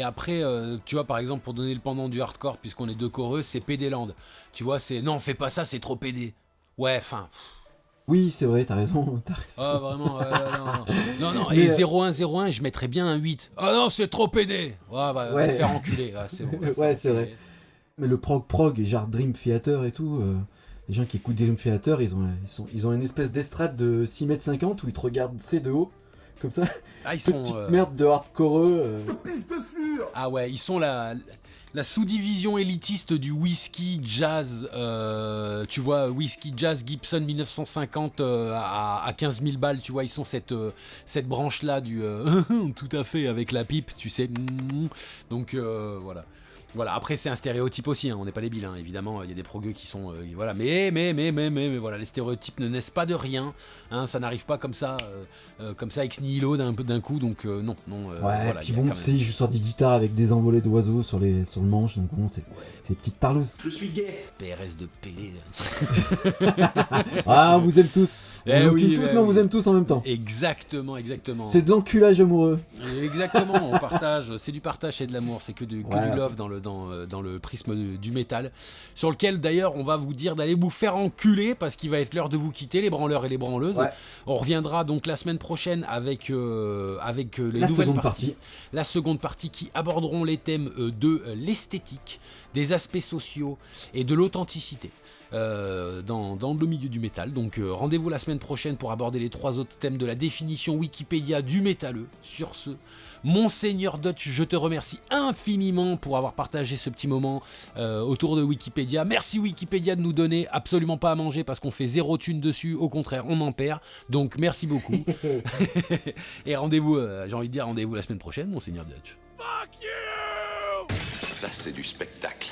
après, tu vois, par exemple, pour donner le pendant du hardcore, puisqu'on est deux choreux, c'est PD-Land. Tu vois, c'est non, fais pas ça, c'est trop PD. Ouais, enfin. Oui, c'est vrai, t'as raison. Ah, vraiment, non. Et 0101, je mettrais bien un 8. Ah non, c'est trop PD. Va te faire enculer. C'est bon. Ouais, c'est vrai. Mais le prog, et genre Dream Theater et tout, les gens qui écoutent Dream Theater, ils ont une espèce d'estrade de 6,50 m où ils te regardent, de haut. Comme ça, petite merde de hardcore. Ah ouais, ils sont la sous-division élitiste du whisky jazz, tu vois, whisky jazz Gibson 1950 à 15 000 balles, tu vois, ils sont cette branche-là du tout à fait avec la pipe, tu sais. Donc voilà. Voilà, après c'est un stéréotype aussi, hein. On n'est pas débiles, hein. Évidemment, il y a des progueux qui sont... voilà, mais voilà, les stéréotypes ne naissent pas de rien, hein. Ça n'arrive pas comme ça ex nihilo d'un coup, donc non. Voilà, puis bon, tu sais, ils jouent sur des guitares avec des envolées d'oiseaux sur le manche, donc bon, c'est des petites tarleuses. Je suis gay. PRS de PD. Ah, on vous aime tous. On vous aime tous, mais on vous aime tous en même temps. Exactement. C'est de l'enculage amoureux. Exactement, on partage, c'est du partage, c'est de l'amour, c'est que du love dans le prisme du métal, sur lequel d'ailleurs on va vous dire d'aller vous faire enculer parce qu'il va être l'heure de vous quitter, les branleurs et les branleuses. On reviendra donc la semaine prochaine avec les nouvelles parties. La seconde partie qui aborderont les thèmes de l'esthétique, des aspects sociaux et de l'authenticité dans le milieu du métal. Donc rendez-vous la semaine prochaine pour aborder les 3 autres thèmes de la définition Wikipédia du métalleux. Sur ce, Monseigneur Dutch, je te remercie infiniment pour avoir partagé ce petit moment autour de Wikipédia. Merci Wikipédia de nous donner absolument pas à manger parce qu'on fait 0 thune dessus, au contraire on en perd, donc merci beaucoup. Et rendez-vous, j'ai envie de dire rendez-vous la semaine prochaine, Monseigneur Dutch. Ça, c'est du spectacle.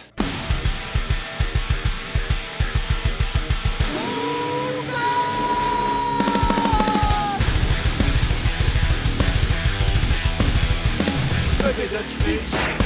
Baby Dutch bitch.